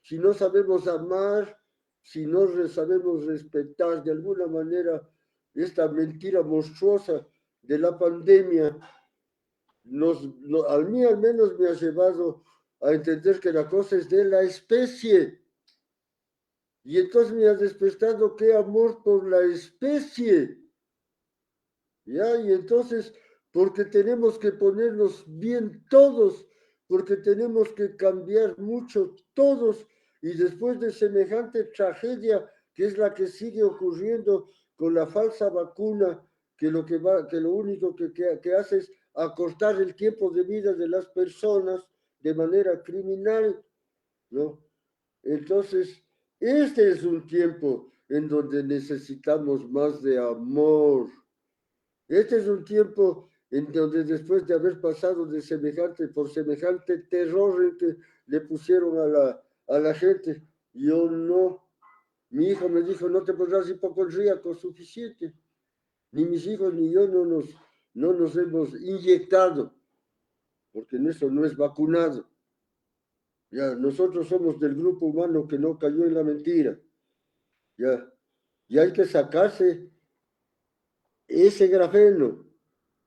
si no sabemos amar, si no sabemos respetar de alguna manera esta mentira monstruosa de la pandemia? A mí al menos me ha llevado a entender que la cosa es de la especie. Y entonces me ha despertado qué amor por la especie. ¿Ya? Y entonces, porque tenemos que ponernos bien todos, porque tenemos que cambiar mucho todos, y después de semejante tragedia, que es la que sigue ocurriendo con la falsa vacuna, que lo único que hace es acortar el tiempo de vida de las personas de manera criminal, ¿no? Entonces, este es un tiempo en donde necesitamos más de amor. Este es un tiempo en donde después de haber pasado por semejante terror en que le pusieron a la gente, yo no. Mi hijo me dijo, no te pondrás hipocondríaco suficiente. Ni mis hijos ni yo no nos hemos inyectado, porque en eso no es vacunado. Ya, nosotros somos del grupo humano que no cayó en la mentira. Ya, y hay que sacarse ese grafeno.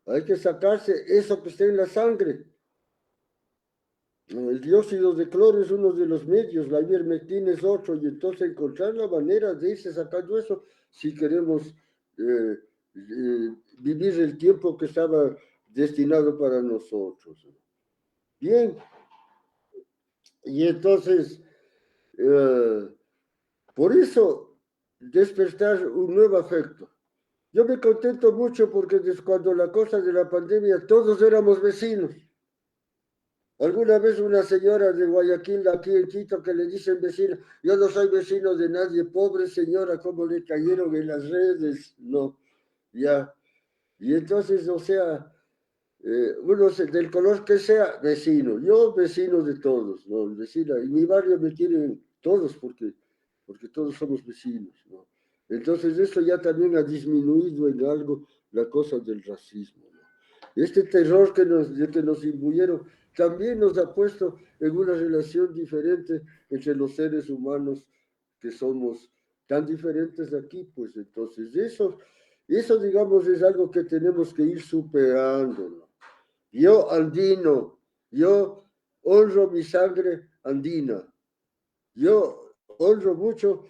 Hay que sacarse eso que está en la sangre. El dióxido de cloro es uno de los medios, la ivermectina es otro, y entonces encontrar la manera de irse sacando eso si queremos eh, vivir el tiempo que estaba destinado para nosotros. Bien, y entonces, eh, por eso, despertar un nuevo afecto. Yo me contento mucho porque desde cuando la cosa de la pandemia todos éramos vecinos. Alguna vez una señora de Guayaquil, aquí en Quito, que le dicen vecina, yo no soy vecino de nadie, pobre señora, cómo le cayeron en las redes, no, ya. Y entonces, o sea, uno del color que sea, vecino, yo vecino de todos, ¿no? Vecina, en mi barrio me quieren todos porque todos somos vecinos, ¿no? Entonces eso ya también ha disminuido en algo la cosa del racismo, ¿no? Este terror que nos imbuyeron también nos ha puesto en una relación diferente entre los seres humanos que somos tan diferentes aquí, pues entonces eso digamos es algo que tenemos que ir superando, ¿no? Yo andino, yo honro mi sangre andina, yo honro mucho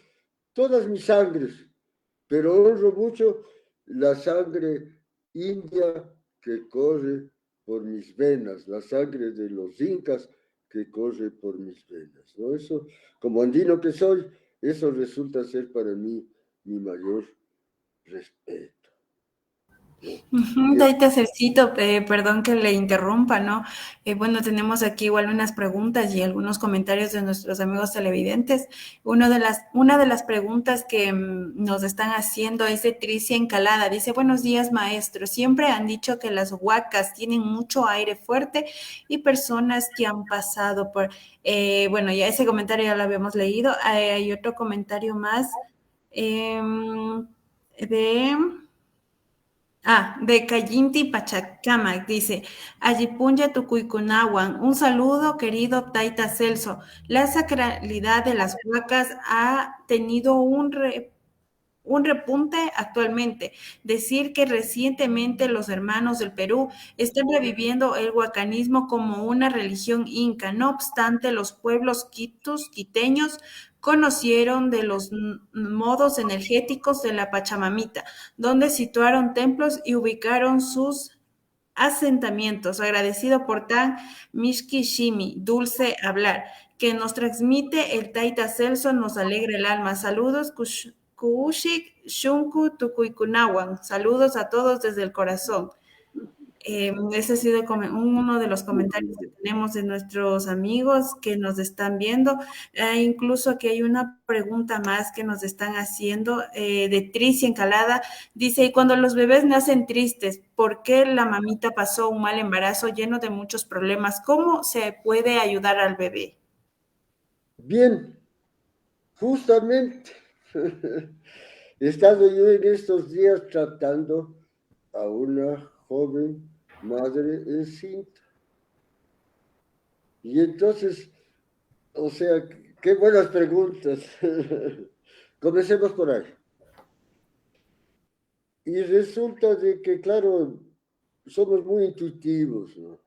todas mis sangres, pero honro mucho la sangre india que corre por mis venas, la sangre de los incas que corre por mis venas, ¿no? Eso, como andino que soy, eso resulta ser para mí mi mayor respeto, ¿no? Ujú, Taita Celcito, perdón que le interrumpa, ¿no? Bueno, tenemos aquí igual unas preguntas y algunos comentarios de nuestros amigos televidentes. Una de las preguntas que nos están haciendo es de Tricia Encalada. Dice, buenos días, maestro. Siempre han dicho que las huacas tienen mucho aire fuerte y personas que han pasado por... bueno, ya ese comentario ya lo habíamos leído. Hay otro comentario más de... de Cayinti Pachacamac, dice, Ayipunya Tucuicunahuan, un saludo querido Taita Celso. La sacralidad de las huacas ha tenido un repunte actualmente. Decir que recientemente los hermanos del Perú están reviviendo el huacanismo como una religión inca. No obstante, los pueblos quiteños conocieron de los modos energéticos de la Pachamamita, donde situaron templos y ubicaron sus asentamientos. Agradecido por tan Mishki Shimi, dulce hablar, que nos transmite el Taita Celso, nos alegra el alma. Saludos, Kuushik, Shunku, Tukuikunawan. Saludos a todos desde el corazón. Ese ha sido uno de los comentarios que tenemos de nuestros amigos que nos están viendo. Incluso aquí hay una pregunta más que nos están haciendo de Tricia Encalada. Dice, y cuando los bebés nacen tristes, ¿por qué la mamita pasó un mal embarazo lleno de muchos problemas? ¿Cómo se puede ayudar al bebé? Bien, justamente he estado yo en estos días tratando a una joven madre encinta. Y entonces, o sea, qué buenas preguntas. Comencemos por ahí. Y resulta de que, claro, somos muy intuitivos, ¿no?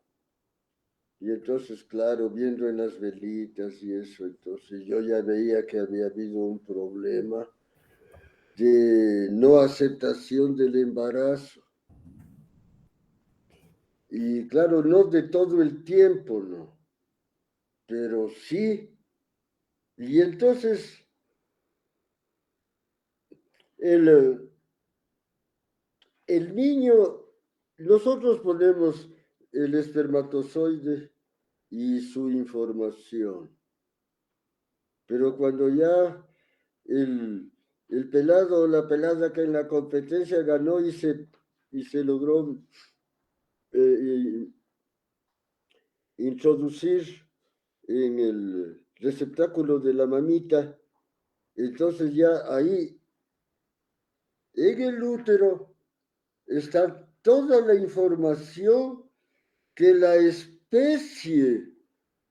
Y entonces, claro, viendo en las velitas y eso, entonces yo ya veía que había habido un problema de no aceptación del embarazo. Y claro, no de todo el tiempo, ¿no? Pero sí. Y entonces el, el niño, nosotros ponemos el espermatozoide y su información, pero cuando ya el pelado o la pelada que en la competencia ganó y se logró eh, introducir en el receptáculo de la mamita, entonces ya ahí en el útero está toda la información que la especie,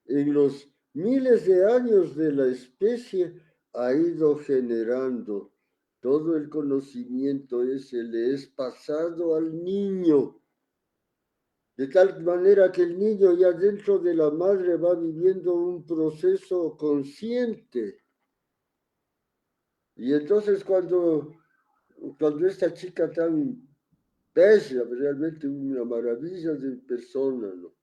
en los miles de años de la especie, ha ido generando. Todo el conocimiento ese le es pasado al niño. de tal manera que el niño ya dentro de la madre va viviendo un proceso consciente. Y entonces cuando esta chica tan bella, realmente una maravilla de persona, ¿no?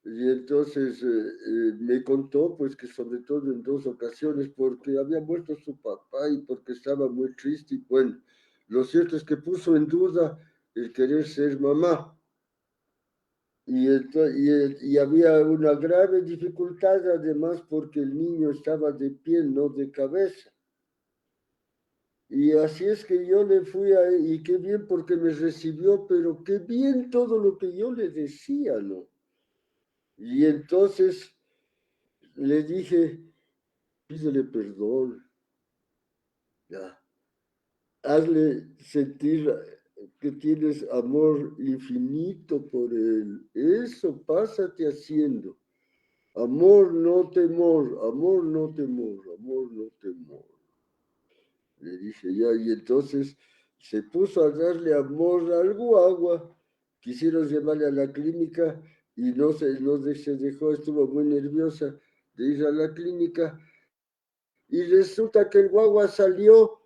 Y entonces me contó pues que sobre todo en dos ocasiones porque había muerto su papá y porque estaba muy triste y bueno, lo cierto es que puso en duda el querer ser mamá. Y había una grave dificultad además porque el niño estaba de pie, no de cabeza. Y así es que yo le fui a él, y qué bien porque me recibió, pero qué bien todo lo que yo le decía, ¿no? Y entonces le dije, pídele perdón, ya, hazle sentir que tienes amor infinito por él. Eso pásate haciendo. Amor, no temor, amor, no temor, amor, no temor. Le dije ya, y entonces se puso a darle amor al guagua. Quisieron llevarle a la clínica y se dejó, estuvo muy nerviosa de ir a la clínica. Y resulta que el guagua salió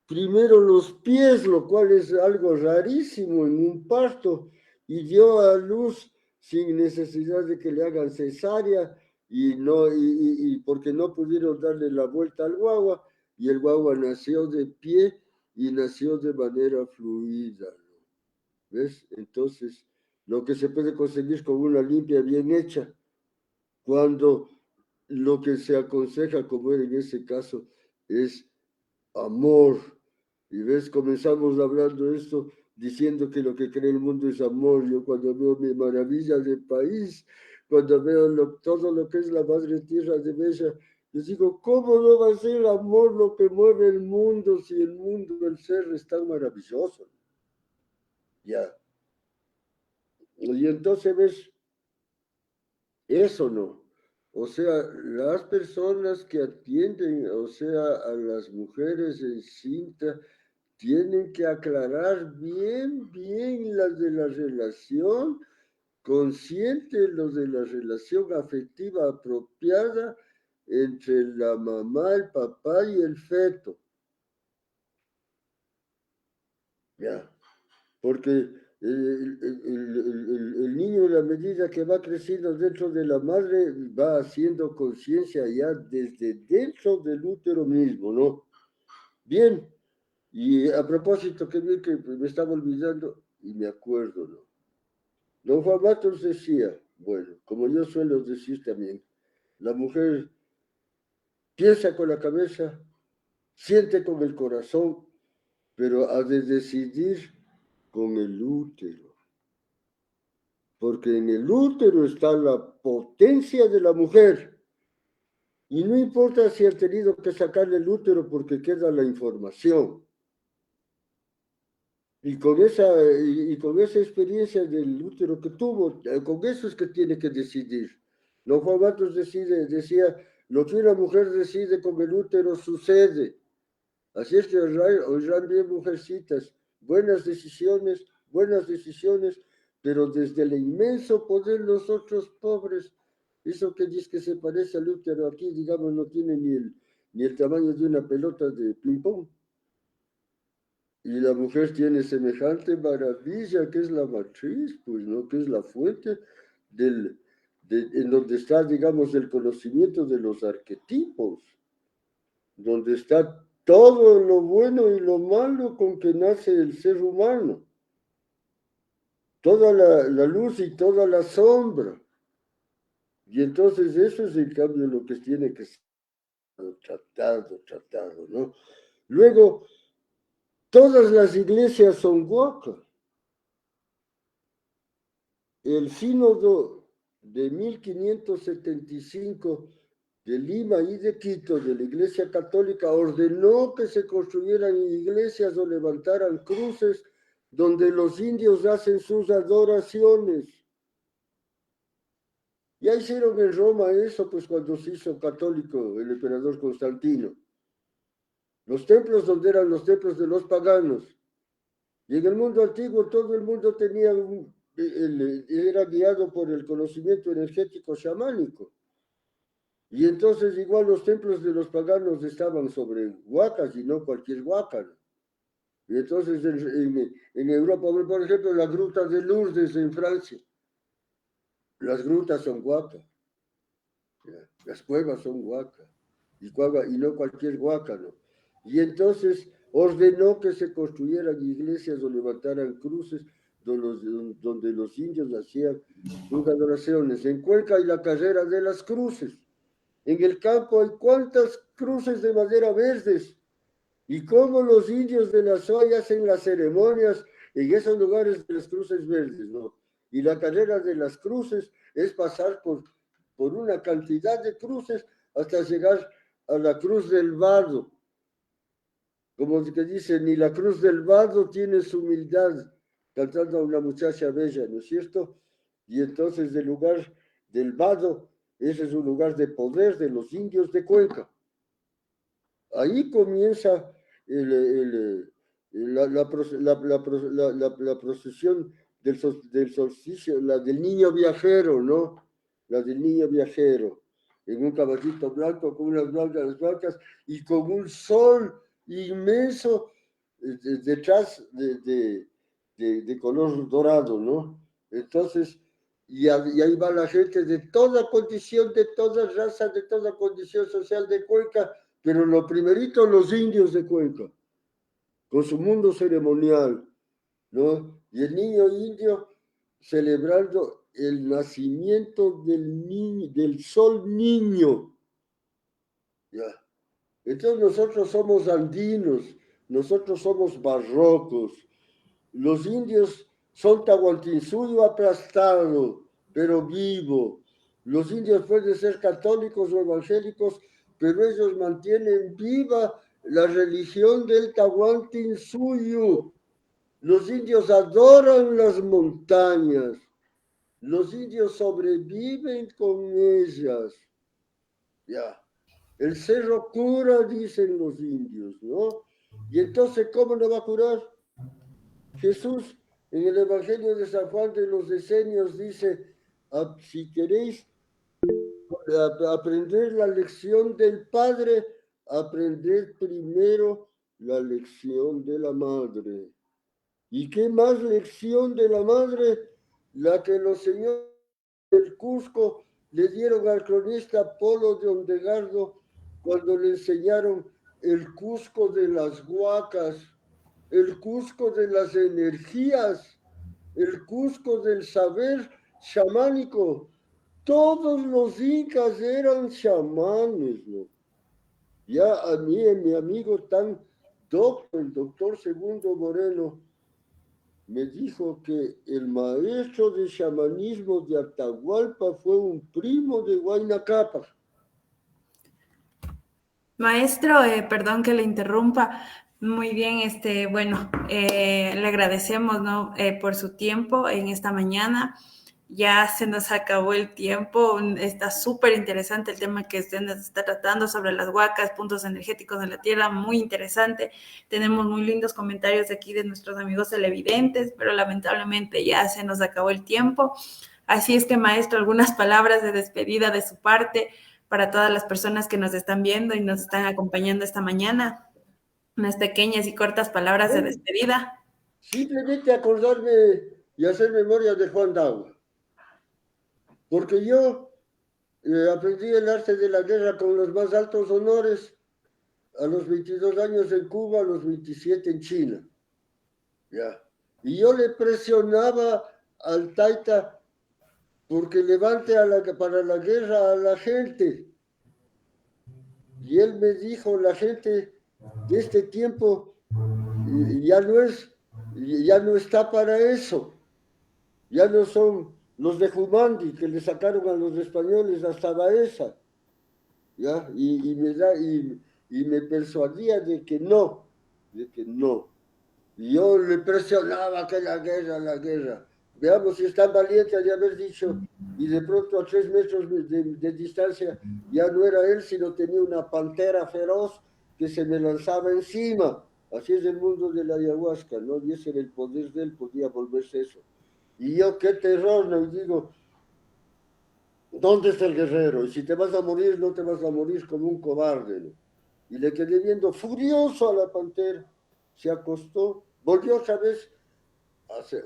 primero los pies, lo cual es algo rarísimo en un parto, y dio a luz sin necesidad de que le hagan cesárea y porque no pudieron darle la vuelta al guagua y el guagua nació de pie y nació de manera fluida, ¿no? ¿Ves? Entonces, lo que se puede conseguir con una limpia bien hecha, cuando lo que se aconseja, como era en ese caso, es amor. Y ves, comenzamos hablando de esto, diciendo que lo que cree el mundo es amor. Yo cuando veo mi maravilla de país, cuando veo todo lo que es la madre tierra de Bella, yo digo, ¿cómo no va a ser amor lo que mueve el mundo si el mundo, el ser es tan maravilloso? Ya. Y entonces ves, eso no. O sea, las personas que atienden, o sea, a las mujeres en cinta, tienen que aclarar bien, bien las de la relación consciente, los de la relación afectiva apropiada entre la mamá, el papá y el feto. Ya, porque el niño, a la medida que va creciendo dentro de la madre, va haciendo conciencia ya desde dentro del útero mismo, ¿no? Bien, y a propósito, qué bien que me estaba olvidando y me acuerdo, ¿no? Don Juan Matos decía, bueno, como yo suelo decir también, la mujer piensa con la cabeza, siente con el corazón, pero ha de decidir con el útero, porque en el útero está la potencia de la mujer, y no importa si ha tenido que sacarle el útero porque queda la información. Y con esa experiencia del útero que tuvo, con eso es que tiene que decidir. Los Juan Matos decía, lo que una mujer decide con el útero sucede. Así es que oirán bien, mujercitas, buenas decisiones, pero desde el inmenso poder nosotros pobres, eso que dice que se parece al útero aquí, digamos, no tiene ni el tamaño de una pelota de ping-pong. Y la mujer tiene semejante maravilla que es la matriz, pues, ¿no? Que es la fuente en donde está, digamos, el conocimiento de los arquetipos, donde está todo lo bueno y lo malo con que nace el ser humano, toda la luz y toda la sombra. Y entonces eso es en cambio lo que tiene que ser tratado, ¿no? Luego, todas las iglesias son huacas. El sínodo de 1575 de Lima y de Quito, de la Iglesia Católica, ordenó que se construyeran iglesias o levantaran cruces donde los indios hacen sus adoraciones. Ya hicieron en Roma eso, pues cuando se hizo católico el emperador Constantino. Los templos donde eran los templos de los paganos. Y en el mundo antiguo todo el mundo tenía era guiado por el conocimiento energético chamánico. Y entonces igual los templos de los paganos estaban sobre huacas y no cualquier huaca. Y entonces en Europa, por ejemplo, la gruta de Lourdes en Francia, las grutas son huacas, las cuevas son huacas, y no cualquier huaca, ¿no? Y entonces ordenó que se construyeran iglesias o levantaran cruces donde los indios hacían sus adoraciones. En Cuenca hay la carrera de las cruces. En el campo hay cuántas cruces de madera verdes y cómo los indios de la Soya hacen las ceremonias en esos lugares de las cruces verdes, ¿no? Y la carrera de las cruces es pasar por una cantidad de cruces hasta llegar a la cruz del Vado. Como que dice, ni la cruz del Vado tiene su humildad, cantando a una muchacha bella, ¿no es cierto? Y entonces el lugar del Vado, ese es un lugar de poder de los indios de Cuenca. Ahí comienza la procesión del solsticio, la del niño viajero, ¿no? La del niño viajero, en un caballito blanco con unas blancas y con un sol inmenso detrás de color dorado, ¿no? Entonces, y ahí va la gente de toda condición, de toda raza, de toda condición social de Cuenca, pero lo primerito los indios de Cuenca, con su mundo ceremonial, ¿no? Y el niño indio celebrando el nacimiento del sol niño, ¿ya? Entonces nosotros somos andinos, nosotros somos barrocos. Los indios son Tahuantinsuyo aplastado, pero vivo. Los indios pueden ser católicos o evangélicos, pero ellos mantienen viva la religión del Tahuantinsuyo. Los indios adoran las montañas. Los indios sobreviven con ellas. Ya. El cerro cura, dicen los indios, ¿no? Y entonces, ¿cómo no va a curar? Jesús en el Evangelio de San Juan de los Decenios dice, si queréis aprender la lección del Padre, aprended primero la lección de la Madre. ¿Y qué más lección de la Madre? La que los señores del Cusco le dieron al cronista Polo de Ondegardo cuando le enseñaron el Cusco de las huacas, el Cusco de las energías, el Cusco del saber chamánico. Todos los incas eran chamanes, ¿no? Ya a mí, mi amigo tan doctor, el doctor Segundo Moreno, me dijo que el maestro de chamanismo de Atahualpa fue un primo de Huayna Capac. Maestro, perdón que le interrumpa. Muy bien, bueno, le agradecemos, ¿no? Por su tiempo en esta mañana. Ya se nos acabó el tiempo. Está súper interesante el tema que usted nos está tratando sobre las huacas, puntos energéticos de la Tierra. Muy interesante. Tenemos muy lindos comentarios aquí de nuestros amigos televidentes, pero lamentablemente ya se nos acabó el tiempo. Así es que, maestro, algunas palabras de despedida de su parte para todas las personas que nos están viendo y nos están acompañando esta mañana. Unas pequeñas y cortas palabras de despedida. Simplemente acordarme y hacer memoria de Juan Daura. Porque yo aprendí el arte de la guerra con los más altos honores a los 22 años en Cuba, a los 27 en China. ¿Ya? Y yo le presionaba al Taita porque levante para la guerra a la gente. Y él me dijo, la gente de este tiempo ya no está para eso. Ya no son los de Jumandi que le sacaron a los españoles hasta Baeza. ¿Ya? Y me persuadía de que no, de que no. Y yo le presionaba que la guerra. Veamos si es tan valiente de haber dicho, y de pronto a 3 metros de distancia ya no era él, sino tenía una pantera feroz que se me lanzaba encima. Así es el mundo de la ayahuasca, ¿no? Y ese era el poder de él, podía volverse eso. Y yo, qué terror, ¿no? Y digo, ¿dónde está el guerrero? Y si te vas a morir, no te vas a morir como un cobarde, ¿no? Y le quedé viendo furioso a la pantera. Se acostó, volvió otra vez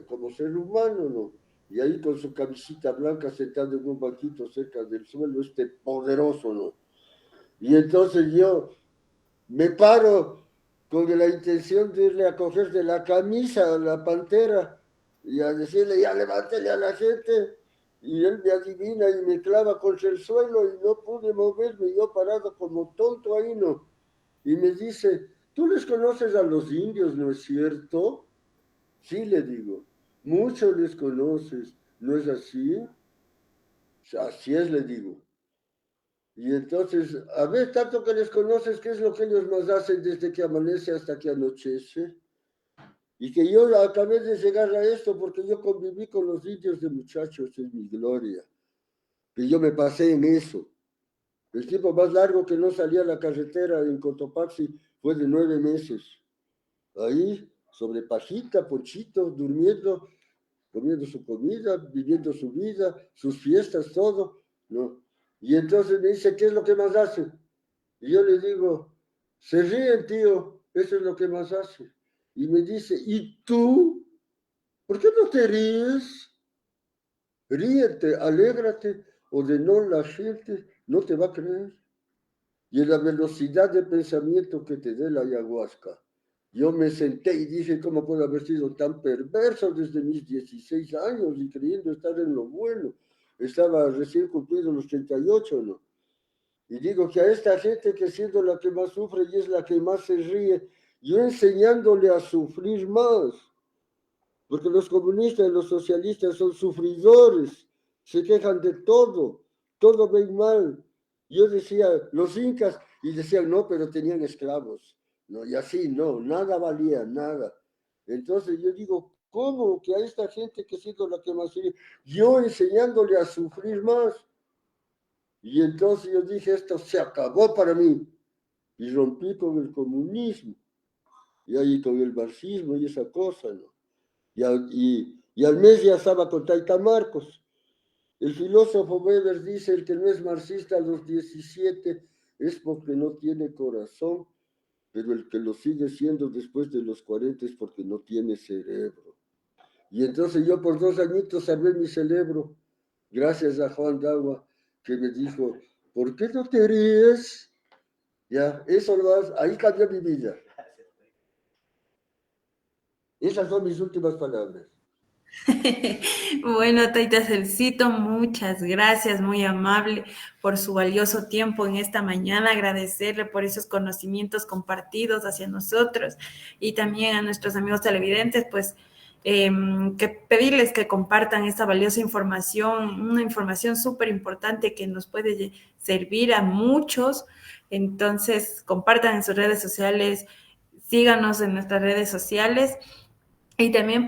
como ser humano, ¿no? Y ahí con su camisita blanca sentado en un banquito cerca del suelo, este poderoso, ¿no? Y entonces yo me paro con la intención de irle a coger de la camisa a la pantera y a decirle, ya levántele a la gente. Y él me adivina y me clava contra el suelo y no pude moverme, yo parado como tonto ahí, ¿no? Y me dice, tú les conoces a los indios, ¿no es cierto? Sí, le digo, muchos les conoces, ¿no es así? Así es, le digo. Y entonces, a ver, tanto que les conoces, ¿qué es lo que ellos más hacen desde que amanece hasta que anochece? Y que yo acabé de llegar a esto porque yo conviví con los indios de muchachos, es mi gloria. Que yo me pasé en eso. El tiempo más largo que no salía a la carretera en Cotopaxi fue de 9 meses. Ahí, sobre pajita, ponchito, durmiendo, comiendo su comida, viviendo su vida, sus fiestas, todo, ¿no? Y entonces me dice, ¿qué es lo que más hace? Y yo le digo, se ríen, tío, eso es lo que más hace. Y me dice, ¿y tú? ¿Por qué no te ríes? Ríete, alégrate, o de no la gente no te va a creer. Y en la velocidad de pensamiento que te dé la ayahuasca, yo me senté y dije, ¿cómo puedo haber sido tan perverso desde mis 16 años y creyendo estar en lo bueno? Estaba recién cumplido los 38, ¿no? Y digo que a esta gente que siendo la que más sufre y es la que más se ríe, yo enseñándole a sufrir más, porque los comunistas y los socialistas son sufridores, se quejan de todo ven mal. Yo decía, los incas, y decían, no, pero tenían esclavos, no, y así, no, nada valía, nada. Entonces yo digo, ¿cómo que a esta gente que siendo la que más sufre, yo enseñándole a sufrir más? Y entonces yo dije, esto se acabó para mí. Y rompí con el comunismo, y ahí con el marxismo y esa cosa, ¿no? Y al mes ya estaba con Taita Marcos. El filósofo Weber dice, el que no es marxista a los 17 es porque no tiene corazón, pero el que lo sigue siendo después de los 40 es porque no tiene cerebro. Y entonces yo por 2 añitos salvé mi cerebro, gracias a Juan Dagua, que me dijo, ¿por qué no te ríes? Ya, eso ahí cambió mi vida. Esas son mis últimas palabras. Bueno, Taita Celcito, muchas gracias, muy amable por su valioso tiempo en esta mañana, agradecerle por esos conocimientos compartidos hacia nosotros y también a nuestros amigos televidentes, pues que pedirles que compartan esta valiosa información, una información súper importante que nos puede servir a muchos. Entonces, compartan en sus redes sociales, síganos en nuestras redes sociales y también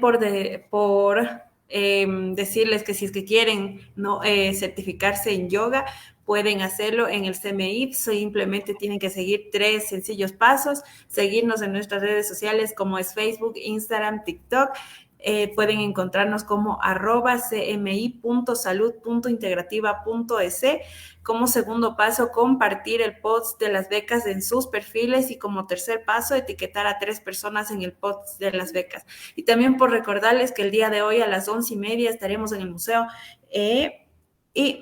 decirles que si es que quieren no certificarse en yoga, pueden hacerlo en el CMI, simplemente tienen que seguir 3 sencillos pasos, seguirnos en nuestras redes sociales como es Facebook, Instagram, TikTok. Pueden encontrarnos como @cmi.salud.integrativa.es. Como segundo paso, compartir el post de las becas en sus perfiles y como tercer paso, etiquetar a 3 personas en el post de las becas. Y también por recordarles que el día de hoy a las 11:30 estaremos en el Museo y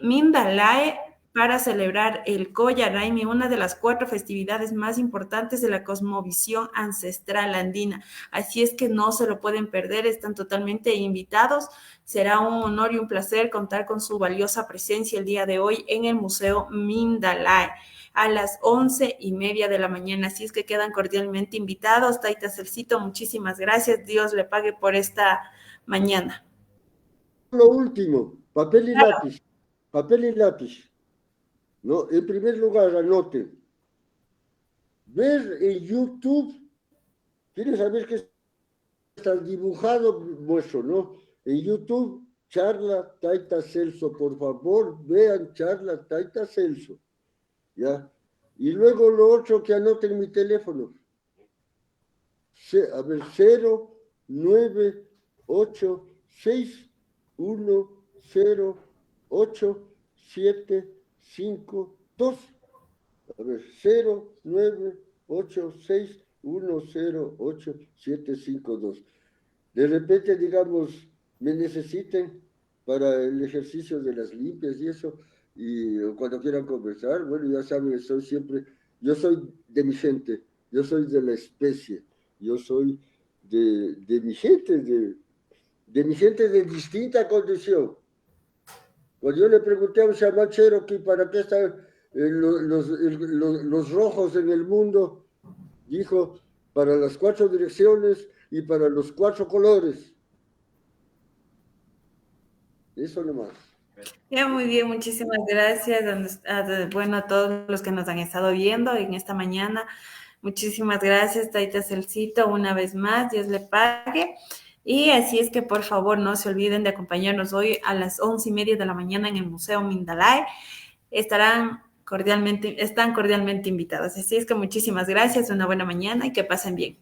Mindalae para celebrar el Koya Raimi, una de las 4 festividades más importantes de la cosmovisión ancestral andina. Así es que no se lo pueden perder, están totalmente invitados. Será un honor y un placer contar con su valiosa presencia el día de hoy en el Museo Mindalae a las 11:30 de la mañana. Así es que quedan cordialmente invitados. Taita Celcito, muchísimas gracias. Dios le pague por esta mañana. Lo último, papel y lápiz, papel y lápiz. ¿No? En primer lugar, anote, ver en YouTube, ¿quieres saber qué está dibujado? Muestro, ¿no? En YouTube, charla Taita Celso, por favor, vean charla Taita Celso, ¿ya? Y luego lo otro que anoten mi teléfono, a ver, 0986 1, 0, 8, 7, 5, 2. A ver, 0, 9, 8, 6, 1, 0, 8, 7, 5, 2. De repente, digamos, me necesiten para el ejercicio de las limpias y eso, y cuando quieran conversar, bueno, ya saben, yo soy de mi gente, yo soy de la especie, yo soy de mi gente, de mi gente de distinta condición. Cuando yo le pregunté a un chamán cherokee para qué están los rojos en el mundo, dijo, para las 4 direcciones y para los 4 colores. Eso nomás. Ya, muy bien, muchísimas gracias bueno, a todos los que nos han estado viendo en esta mañana. Muchísimas gracias, Taita Celcito, una vez más, Dios le pague. Y así es que por favor no se olviden de acompañarnos hoy a las 11:30 de la mañana en el Museo Mindalay. Están cordialmente invitados. Así es que muchísimas gracias, una buena mañana y que pasen bien.